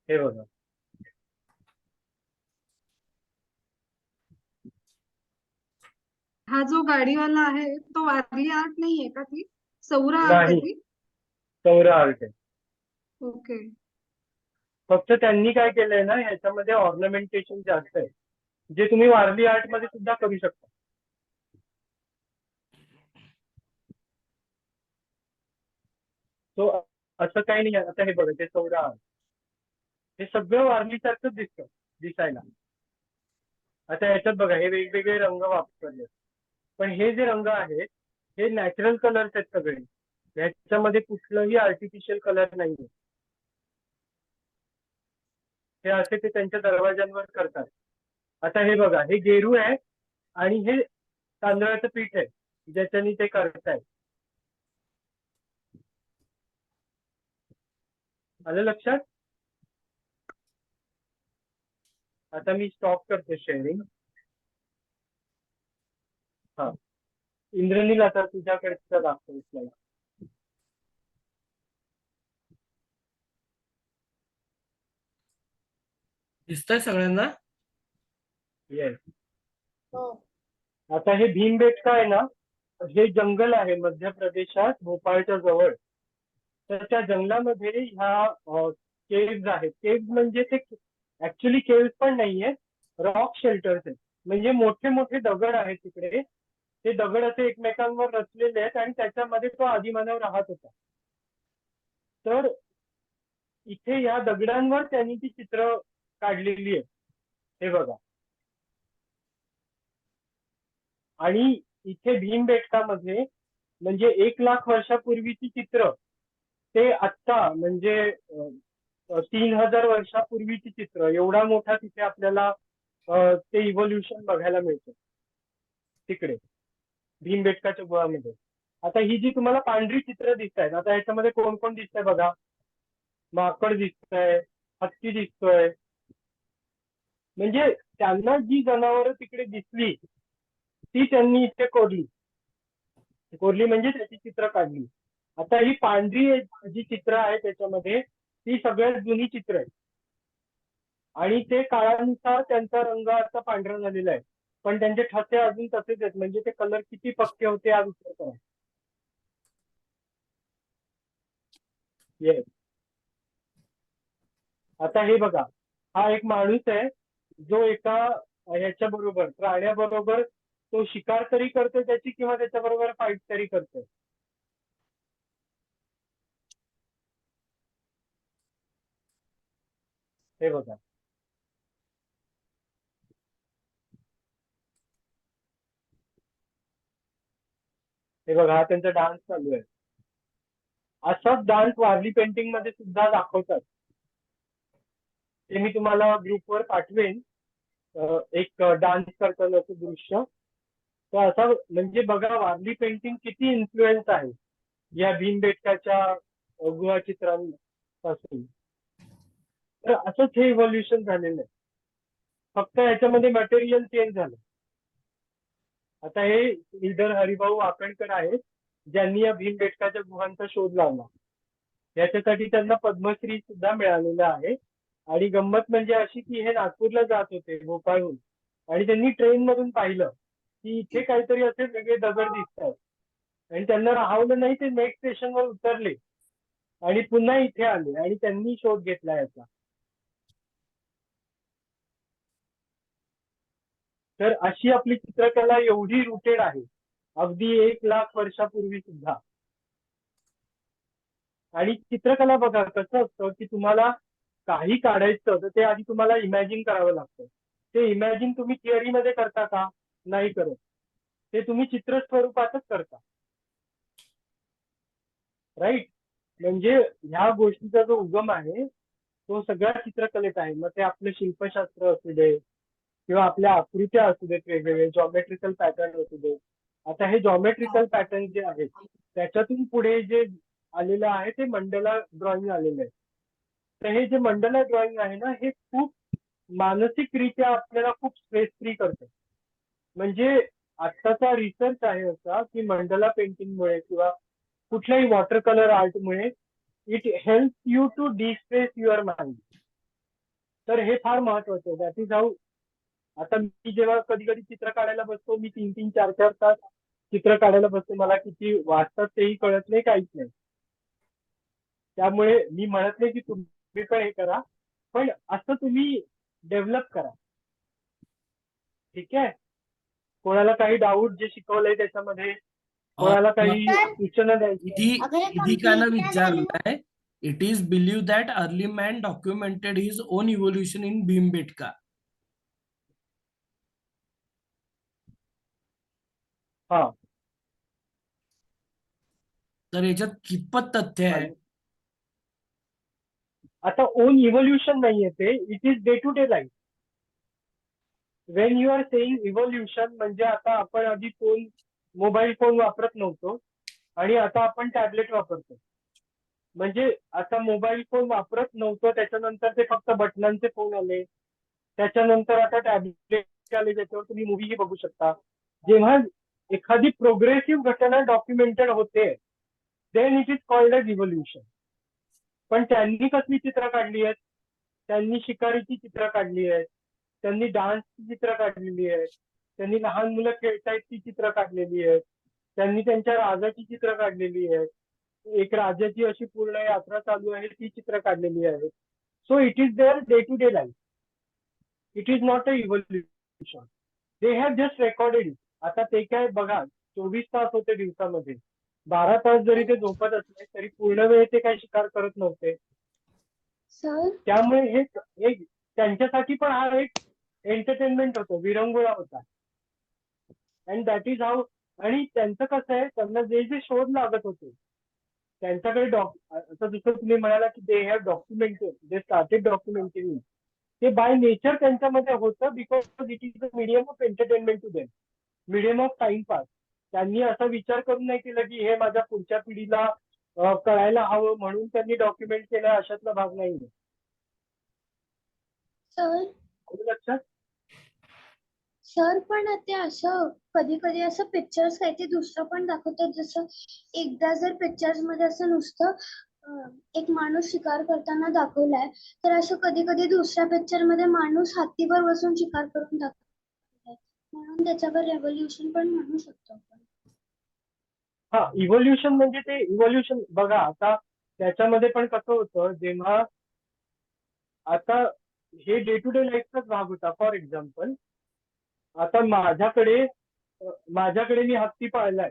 हे बघा. हा जो गाडीवाला आहे तो वारली आर्ट नाहीये का ती? सौरा आर्ट आहे नाही, ती? सौरा आर्ट आहे. ओके. फक्त त्यांनी काय केलंय ना, ह्याच्यामध्ये ऑर्नामेंटेशन जास्त आहे, जे तुम्ही वारली आर्ट मध्ये सुद्धा करू शकता. तो असं काही नाही. आता हे बघा, ते सौरा आर्ट, हे सगळं वारलीसारखंच दिसायला. आता याच्यात बघा, हे वेगवेगळे रंग वापरले, पण हे जे रंग आहेत हे नॅचरल कलर्स आहेत सगळे. ह्याच्यामध्ये कुठलंही आर्टिफिशियल कलर नाहीये. हे असे ते त्यांच्या दरवाज्यांवर करतात. आता हे बघा, हे गेरू आहे आणि हे तांदळाचं पीठ आहे ज्याच्यानी ते करतायत. आलं लक्षात? आता मी स्टॉप करते शेअरिंग. हा, इंद्रनील आता तुझ्याकडचा दाखव. दिसतंय सगळ्यांना? येस. हो. आता हे भीमबेटका आहे ना, हे जंगल आहे मध्य प्रदेशात, भोपाळच्या जवळ. तर त्या जंगलामध्ये ह्या केव्ज आहेत. केव्ज म्हणजे ते ऍक्च्युली केव्ज पण नाहीये, रॉक शेल्टर्स आहेत. म्हणजे मोठे मोठे दगड आहेत तिकडे. ते दगड असे एकमेकांवर रचलेले आहेत आणि त्याच्यामध्ये तो आदिमानव राहत होता. तर इथे या दगडांवर त्यांनी ती चित्र काढलेली आहेत. हे बघा. आणि इथे भीमबेटकामध्ये म्हणजे 1,00,000 वर्षापूर्वीची चित्र ते आत्ता म्हणजे 3,000 वर्षापूर्वीची चित्र, एवढा मोठा तिथे आपल्याला ते इव्होल्युशन बघायला मिळतं तिकडे भीमबेटकाच्या गुहामध्ये. आता ही जी तुम्हाला पांढरी चित्र दिसत आहेत, आता याच्यामध्ये कोण कोण दिसतंय बघा. माकड दिसतंय, हत्ती दिसतोय. म्हणजे त्यांना जी जनावरं तिकडे दिसली ती त्यांनी इथे कोरली म्हणजे त्याची चित्र काढली. आता ही पांढरी जी चित्र आहे त्याच्यामध्ये ती सगळ्यात जुनी चित्र आहे आणि ते काळानुसार त्यांचा रंग आता पांढरा झालेला आहे, पण त्यांचे ठसे अजून तसेच आहेत. म्हणजे ते कलर किती पक्के होते हा विचार करा. येस. आता हे बघा, हा एक माणूस आहे जो एका ह्याच्या बरोबर, प्राण्याबरोबर तो शिकार तरी करतोय त्याची किंवा त्याच्याबरोबर फाईट तरी करतोय. हे बघा. हे बघा, हा त्यांचा डान्स चालू आहे. असाच डान्स वारली पेंटिंग मध्ये सुद्धा दाखवतात. ते मी तुम्हाला ग्रुपवर पाठवेन, एक डान्स करतानाचं दृश्य. तर असा म्हणजे बघा वारली पेंटिंग किती इन्फ्लुएन्स आहे या भीमबेटकाच्या गुहाचित्रांपासून. तर असंच हे इव्होल्युशन झालेलं आहे, फक्त याच्यामध्ये मटेरियल चेंज झालं. आता हे लीडर हरिभाऊ वाकणकर आहेत ज्यांनी या भीमबेटकाच्या गुहांचा शोध लावला. याच्यासाठी त्यांना पद्मश्री सुद्धा मिळालेला आहे. आणि गंमत म्हणजे अशी की हे नागपूरला जात होते भोपाळहून आणि त्यांनी ट्रेन मधून पाहिलं की इथे काहीतरी असे वेगळे दगड दिसतात आणि त्यांना राहवलं नाही, ते नेक्स्ट स्टेशनवर उतरले आणि पुन्हा इथे आले आणि त्यांनी शोध घेतला याचा. तर अशी आपली चित्रकला एवढी रुटेड आहे, अगदी 1,00,000 वर्षापूर्वी सुद्धा. आणि चित्रकला बघा कसं असतं की तुम्हाला काही काढायचं तर ते आधी तुम्हाला इमॅजिन करावं लागतं. ते इमॅजिन तुम्ही थिअरीमध्ये करता का? नाही करत. ते तुम्ही चित्र स्वरूपातच करता. राईट? म्हणजे ह्या गोष्टीचा जो उगम आहे तो सगळ्या चित्रकलेत आहे. मग ते आपलं शिल्पशास्त्र असू दे किंवा आपल्या आकृत्या असू देत, वेगवेगळे जॉमेट्रिकल पॅटर्न असू दे. आता हे जॉमेट्रिकल पॅटर्न जे आहेत त्याच्यातून पुढे जे आलेलं आहे ते मंडला ड्रॉइंग आलेलं आहे. तर हे जे मंडला ड्रॉइंग आहे ना, हे खूप मानसिकरित्या आपल्याला खूप स्ट्रेस फ्री करतं. म्हणजे आत्ताचा रिसर्च आहे असा की मंडला पेंटिंगमुळे किंवा कुठल्याही वॉटर कलर आर्टमुळे it help you to distress your mind. तर हे फार महत्वाचं आहे. That is how. आता मी जेव्हा कधी कधी चित्र काढायला बसतो, मी 3-3, 4-4 तास चित्र काढायला बसतो. मला किती वाचतात तेही कळत नाही, काहीच नाही. त्यामुळे मी म्हणत नाही की तुम्ही पण हे करा, पण असं तुम्ही डेव्हलप करा. ठीक आहे? कोणाला काही डाऊट जे शिकवलंय त्याच्यामध्ये, कोणाला काही सूचना द्यायची. निधिकानं विचारलंय, it is believe that early man documented his own evolution in Bhimbetka. हा, तर याच्यात कितपत तथ्य आहे? आता ओन इव्होल्युशन नाहीये ते, it is day to day life. When you are saying evolution म्हणजे आता आपण आधी फोन, मोबाईल फोन वापरत नव्हतो आणि आता आपण टॅबलेट वापरतो. म्हणजे आता मोबाईल फोन वापरत नव्हतो, त्याच्यानंतर ते फक्त बटनांचे फोन आले, त्याच्यानंतर आता टॅबलेट आले ज्याच्यावर तुम्ही मूव्हीही बघू शकता. जेव्हा एखादी प्रोग्रेसिव्ह घटना डॉक्युमेंटेड होते then it is called as evolution. पण त्यांनी कसली चित्र काढली आहेत? त्यांनी शिकारीची चित्र काढली आहेत, त्यांनी डान्सची चित्र काढलेली आहेत, त्यांनी लहान मुलं खेळतायत ती चित्र काढलेली आहेत, त्यांनी त्यांच्या राजाची चित्र काढलेली आहेत, एक राजाची अशी पूर्ण यात्रा चालू आहे ती चित्र काढलेली आहेत. So it is their day to day life. It is not a evolution. They have just recorded it. आता ते काय बघा, 24 तास होते दिवसामध्ये, 12 तास जरी ते झोपत असले तरी पूर्ण वेळ ते काही शिकार करत नव्हते. सर त्यामुळे हे एक त्यांच्यासाठी पण हा एक एंटरटेनमेंट होतो, विरंगुळा होता. And that is how. आणि त्यांचं कसं आहे, त्यांना जे जे शोध लागत होते त्यांच्याकडे आता जसं तुम्ही म्हणाला की they have documented, they started documenting. ते बाय नेचर त्यांच्यामध्ये होतं, because it is a medium of entertainment to them, medium of timepass. त्यांनी असा विचार करून नाही केला की हे माझ्या पुढच्या पिढीला कळायला हवं म्हणून त्यांनी डॉक्युमेंट केलं, अशातला भाग नाहीये. लक्षात? सर पण ते असं कधी कधी असं पिक्चर्स काही ते दुसरं पण दाखवतात. जसं एकदा जर पिक्चर्स मध्ये असं नुसतं एक माणूस शिकार करताना दाखवलाय, तर असं कधी कधी दुसऱ्या पिक्चर मध्ये माणूस हत्तीवर बसून शिकार करून दाखवलाय, म्हणून त्याच्यावर रेव्होल्युशन पण म्हणू शकतो आपण. हा, इव्होल्युशन म्हणजे ते इव्होल्युशन बघा. आता त्याच्यामध्ये पण कसं होतं, जेव्हा आता हे डे टू डे लाईफचाच भाग होता. फॉर एक्झाम्पल, आता माझ्याकडे मी हत्ती पाळलाय.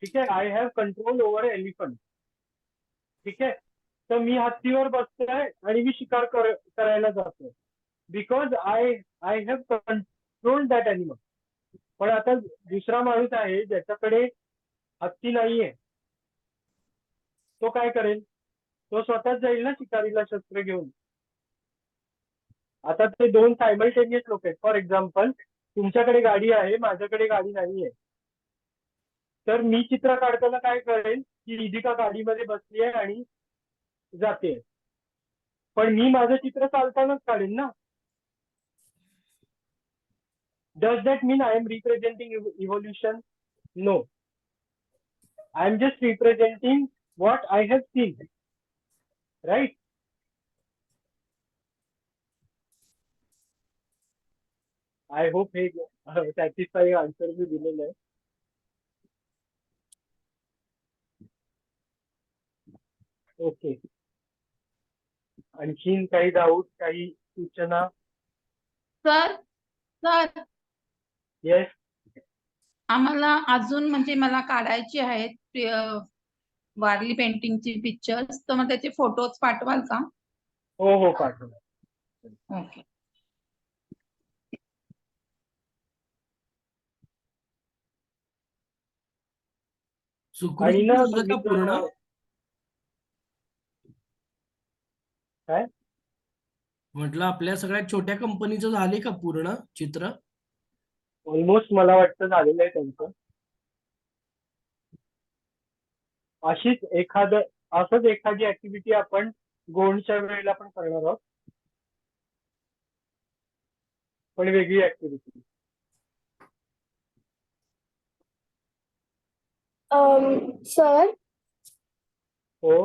ठीक आहे, I have control over elephant. ठीक आहे, तर मी हत्तीवर बसतोय आणि मी शिकार करायला जातोय because I have control that animal. पण आता दुसरा माणूस आहे ज्याच्याकडे हत्ती नाहीये, तो काय करेल? तो स्वतःच जाईल ना शिकारीला शस्त्र घेऊन. आता ते दोन सायमल्टेनियस लोक आहेत. फॉर एक्झाम्पल, तुमच्याकडे गाडी आहे, माझ्याकडे गाडी नाहीये, तर मी चित्र काढताना काय करेल की निधिका गाडीमध्ये बसली आहे आणि जाते, पण मी माझं चित्र चालतानाच काढेन ना. Does that mean I am representing evolution? No, I am just representing what I have seen. Right? I hope हे सॅटिस्फाईंग आन्सर मी दिलेलं आहे. ओके. आणखीन काही डाऊट, काही सूचना? Sir sir yes. आम्हाला अजून म्हणजे मला काढायची आहेत वारली पेंटिंगची पिक्चर्स, तर मग त्याचे फोटोज पाठवाल का? हो हो पाठवणार. ओके. आणि सुकृतीचं ना झालं तुम्ही का जर पूर्ण? काय म्हटलं आपल्या सगळ्या छोट्या कंपनीचं झाले का पूर्ण चित्र? ऑलमोस्ट मला वाटतं झालेलं आहे त्यांचं. असंच एखादी ऍक्टिव्हिटी आपण गोंडच्या वेळेला पण करणार आहोत, पण वेगळी ऍक्टिव्हिटी. सर हो.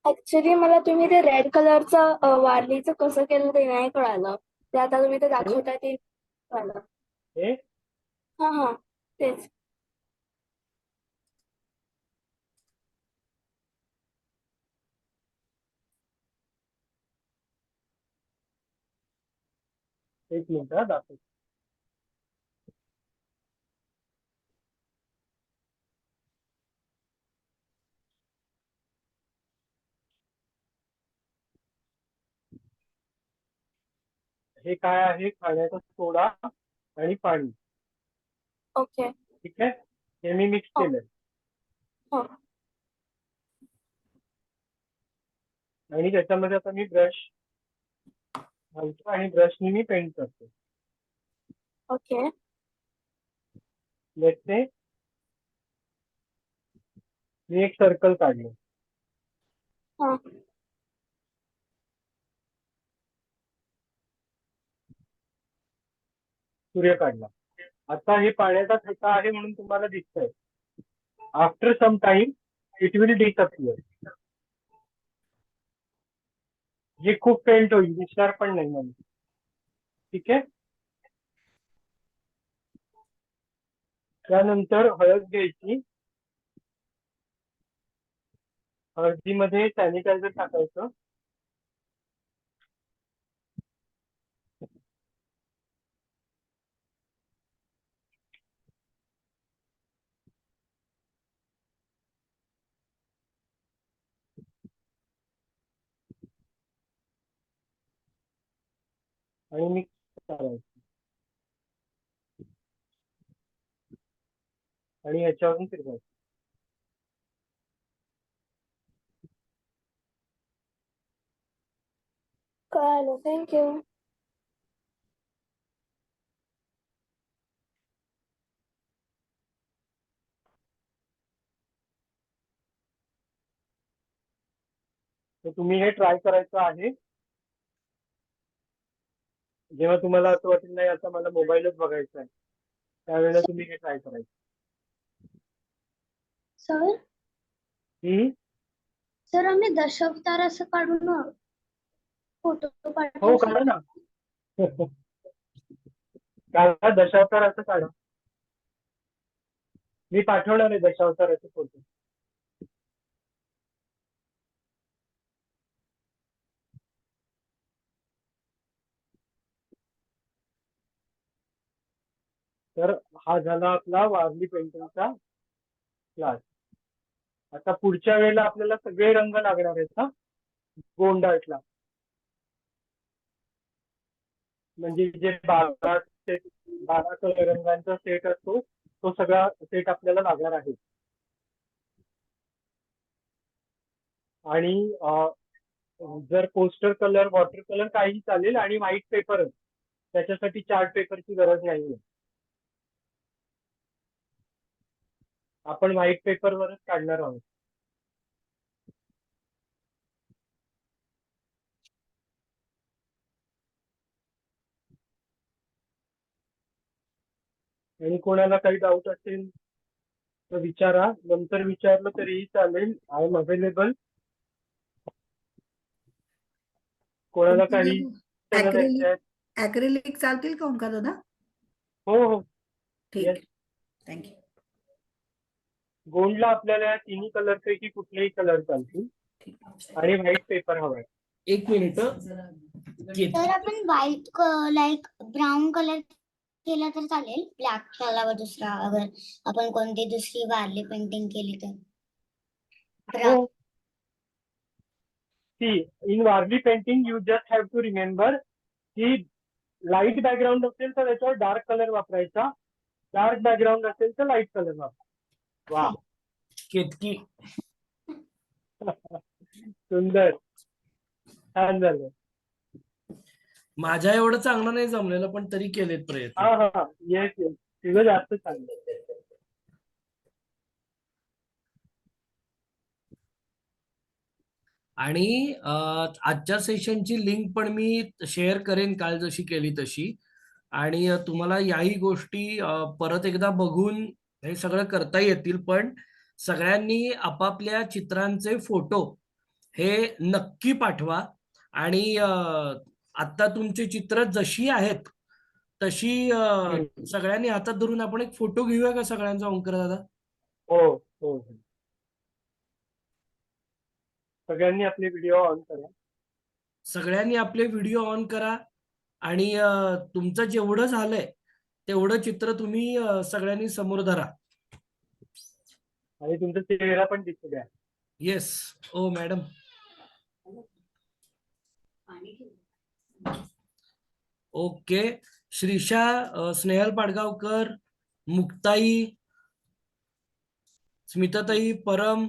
ऍक्च्युली मला तुम्ही ते रेड कलरचं वारलीचं कसं केलं ते नाही कळालं. ते आता तुम्ही ते दाखवताय ते कळालं. हे हा हा तेच. एक मिनिट हा दाखवतो. हे काय आहे? खाण्याचा सोडा आणि पाणी. ओके. ठीक आहे, हे मी मिक्स हो. केलंय हो. आणि त्याच्यामध्ये आता मी ब्रश घालतो आणि ब्रशनी मी पेंट करतो. ओके. लेट्स से मी एक सर्कल काढलं. हा. सूर्य काढला. आता हे पाण्याचा ठसा आहे म्हणून तुम्हाला दिसतंय. After some time it will disappear. हे खूप पेंट होईल, दिसणार पण नाही मला. ठीक आहे. त्यानंतर हळद घ्यायची. हळदीमध्ये सॅनिटायझर टाकायचं. आणि मिक्स करायचं आणि याच्यावरून फिरवायचं. कळालं. थँक्यू. तर तुम्ही हे ट्राय करायचं आहे. जेव्हा तुम्हाला असं वाटेल नाही आता मला मोबाईलच बघायचा आहे, त्यावेळेला तुम्ही हे ट्राय करायचं. सर हम्म. सर आम्ही दशावतार असं काढून फोटो हो पाठवू काढा शकतो. ना. काढा, दशावताराचं काढा. मी पाठवणार आहे दशावताराचे फोटो. तर हा झाला आपला वारली पेंटिंगचा क्लास. आता पुढच्या वेळेला आपल्याला सगळे रंग लागणार आहेत ना गोंड आर्टला. म्हणजे जे 12 रंगांचा सेट असतो तो सगळा सेट आपल्याला लागणार आहे. आणि जर पोस्टर कलर, वॉटर कलर काही चालेल आणि व्हाईट पेपरच. त्याच्यासाठी चार्ट पेपरची गरज नाहीये. आपण व्हाईट पेपरवरच काढणार आहोत. आणि कोणाला काही डाऊट असेल तर विचारा. नंतर विचारलं तरीही चालेल. I am available. कोणाला काही सूचना द्यायच्या आहेत? ऍक्रेलिक चालतील का ओंकार दादा? हो हो. ठीक Yes. आहे, थँक्यू. गोल्डला आपल्याला या तिन्ही कलर पैकी कुठलेही कलर चालतील आणि व्हाईट पेपर हवाय. 1 मिनिट तर आपण व्हाईट लाईक ब्राऊन कलर केला तर चालेल, ब्लॅक कलर दुसरा अगर आपण कोणती दुसरी वारली पेंटिंग केली तर. हो. See, in Warli painting, you just have to remember की लाईट बॅकग्राऊंड असेल तर त्याच्यावर डार्क कलर वापरायचा, डार्क बॅकग्राऊंड असेल तर लाईट कलर वापरायचा. वा. केतकी सुंदर, छान झालं. माझ्या एवढं चांगलं नाही जमलेलं, पण तरी केलेत प्रयत्न. हा हा. येस येस, तुझं जास्त छान. आणि आजच्या सेशनची लिंक पण मी शेअर करेन काल जशी केली तशी. आणि तुम्हाला याही गोष्टी परत एकदा बघून हे सगळं करता येतील. पण सगळ्यांनी आपापल्या चित्रांचे फोटो हे नक्की पाठवा. आणि आता तुमची चित्र जशी आहेत तशी सगळ्यांनी हातात धरून आपण एक फोटो घेऊया का सगळ्यांचा, ओंकार दादा? हो हो हो. सगळ्यांनी आपले व्हिडिओ ऑन करा. सगळ्यांनी आपले व्हिडिओ ऑन करा आणि तुमचं जेवढं झालंय तेवढं चित्र तुम्ही सगळ्यांनी समोर धरा. आणि तुमचा चेहरा पण दिसू द्या. येस. ओ मॅडम. ओके. श्रीषा, स्नेहल पाडगावकर, मुक्ताई, स्मिताताई, परम,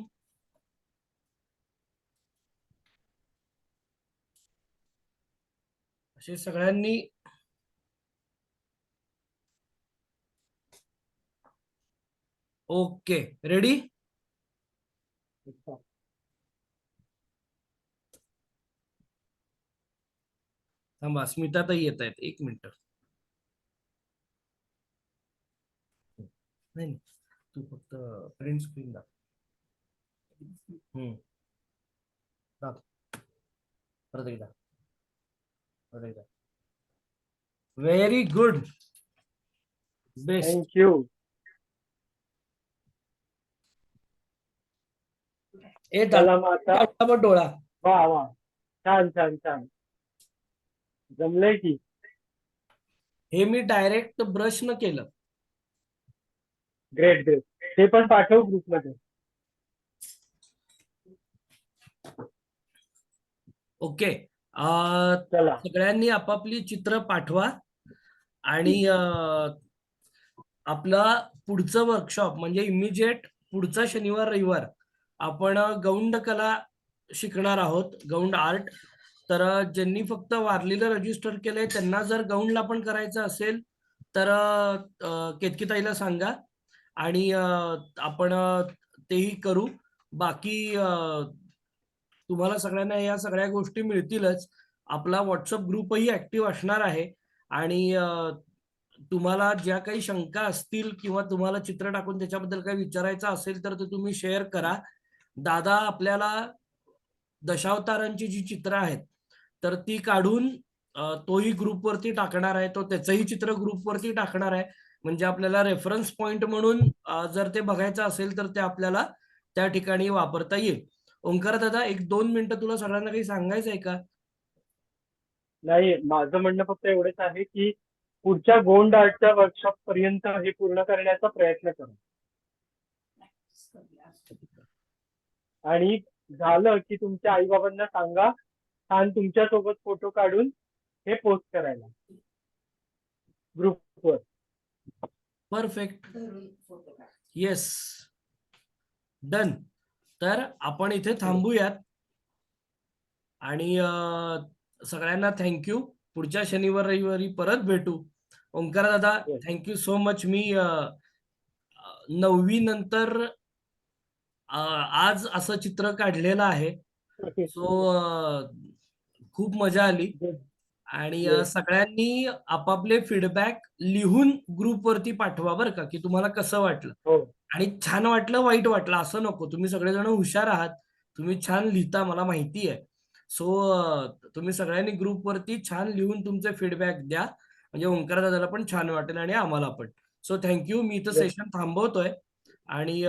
असे सगळ्यांनी ओके. रेडी? थांबा, स्मिताताई येत आहेत, 1 मिनिट. नाही, तू फक्त प्रिंट स्क्रीन दाख. परत एकदा. Very good. बेस्ट. थँक्यू. चला मग आता. डोळा. वा वा, छान छान छान, जमलंय की. हे मी डायरेक्ट ब्रश न केलं. Great great. ते पण पाठव ग्रुपमध्ये. ओके. चला. सगळ्यांनी आपापली चित्र पाठवा. आणि आपला पुढचं वर्कशॉप म्हणजे इमिजिएट पुढचा शनिवार रविवार आपण गौंड कला शिकणार आहोत, गौंड आर्ट. तर ज्यांनी फक्त वारलीला रजिस्टर केलंय त्यांना जर गौंडला पण करायचं असेल तर केतकीताईला सांगा आणि आपण तेही करू. बाकी तुम्हाला सगळ्यांना या सगळ्या गोष्टी मिळतीलच. आपला व्हॉट्सअप ग्रुपही ऍक्टिव्ह असणार आहे. आणि तुम्हाला ज्या काही शंका असतील किंवा तुम्हाला चित्र टाकून त्याच्याबद्दल काही विचारायचं असेल तर ते तुम्ही शेअर करा. दादा आपल्याला दशावतारांची जी चित्र आहेत तर ती काढून तोही ग्रुपवरती टाकणार आहे. तो त्याचंही चित्र ग्रुपवरती टाकणार आहे. म्हणजे आपल्याला रेफरन्स पॉइंट म्हणून जर ते बघायचं असेल तर ते आपल्याला त्या ठिकाणी वापरता येईल. ओंकार दादा, 1-2 मिनिटं तुला सगळ्यांना काही सांगायचं आहे का? नाही, माझं म्हणणं फक्त एवढंच आहे की पुढच्या गोंड आर्टच्या वर्कशॉप पर्यंत हे पूर्ण करण्याचा प्रयत्न करा. आणि झालं की तुमच्या आई बाबांना सांगा छान तुमच्या सोबत फोटो काढून हे पोस्ट करायला ग्रुपवर. परफेक्ट. Yes, done. तर आपण इथे थांबूयात आणि सगळ्यांना थँक्यू. पुढच्या शनिवार रविवारी परत भेटू. ओंकार दादा, थँक्यू सो मच. मी 9वी नंतर आज असं चित्र काढलेलं आहे. सो खूप मजा आली. आणि सगळ्यांनी आपापले फीडबॅक लिहून ग्रुपवरती पाठवा बरं का, की तुम्हाला कसं वाटलं. आणि छान वाटलं वाईट वाटलं असं नको. तुम्ही सगळेजण हुशार आहात, तुम्ही छान लिहिता मला माहिती आहे. सो तुम्ही सगळ्यांनी ग्रुपवरती छान लिहून तुमचे फीडबॅक द्या, म्हणजे ओंकार दादाला पण छान वाटेल आणि आम्हाला पण. So thank you. मी इथं Yes. सेशन थांबवतोय आणि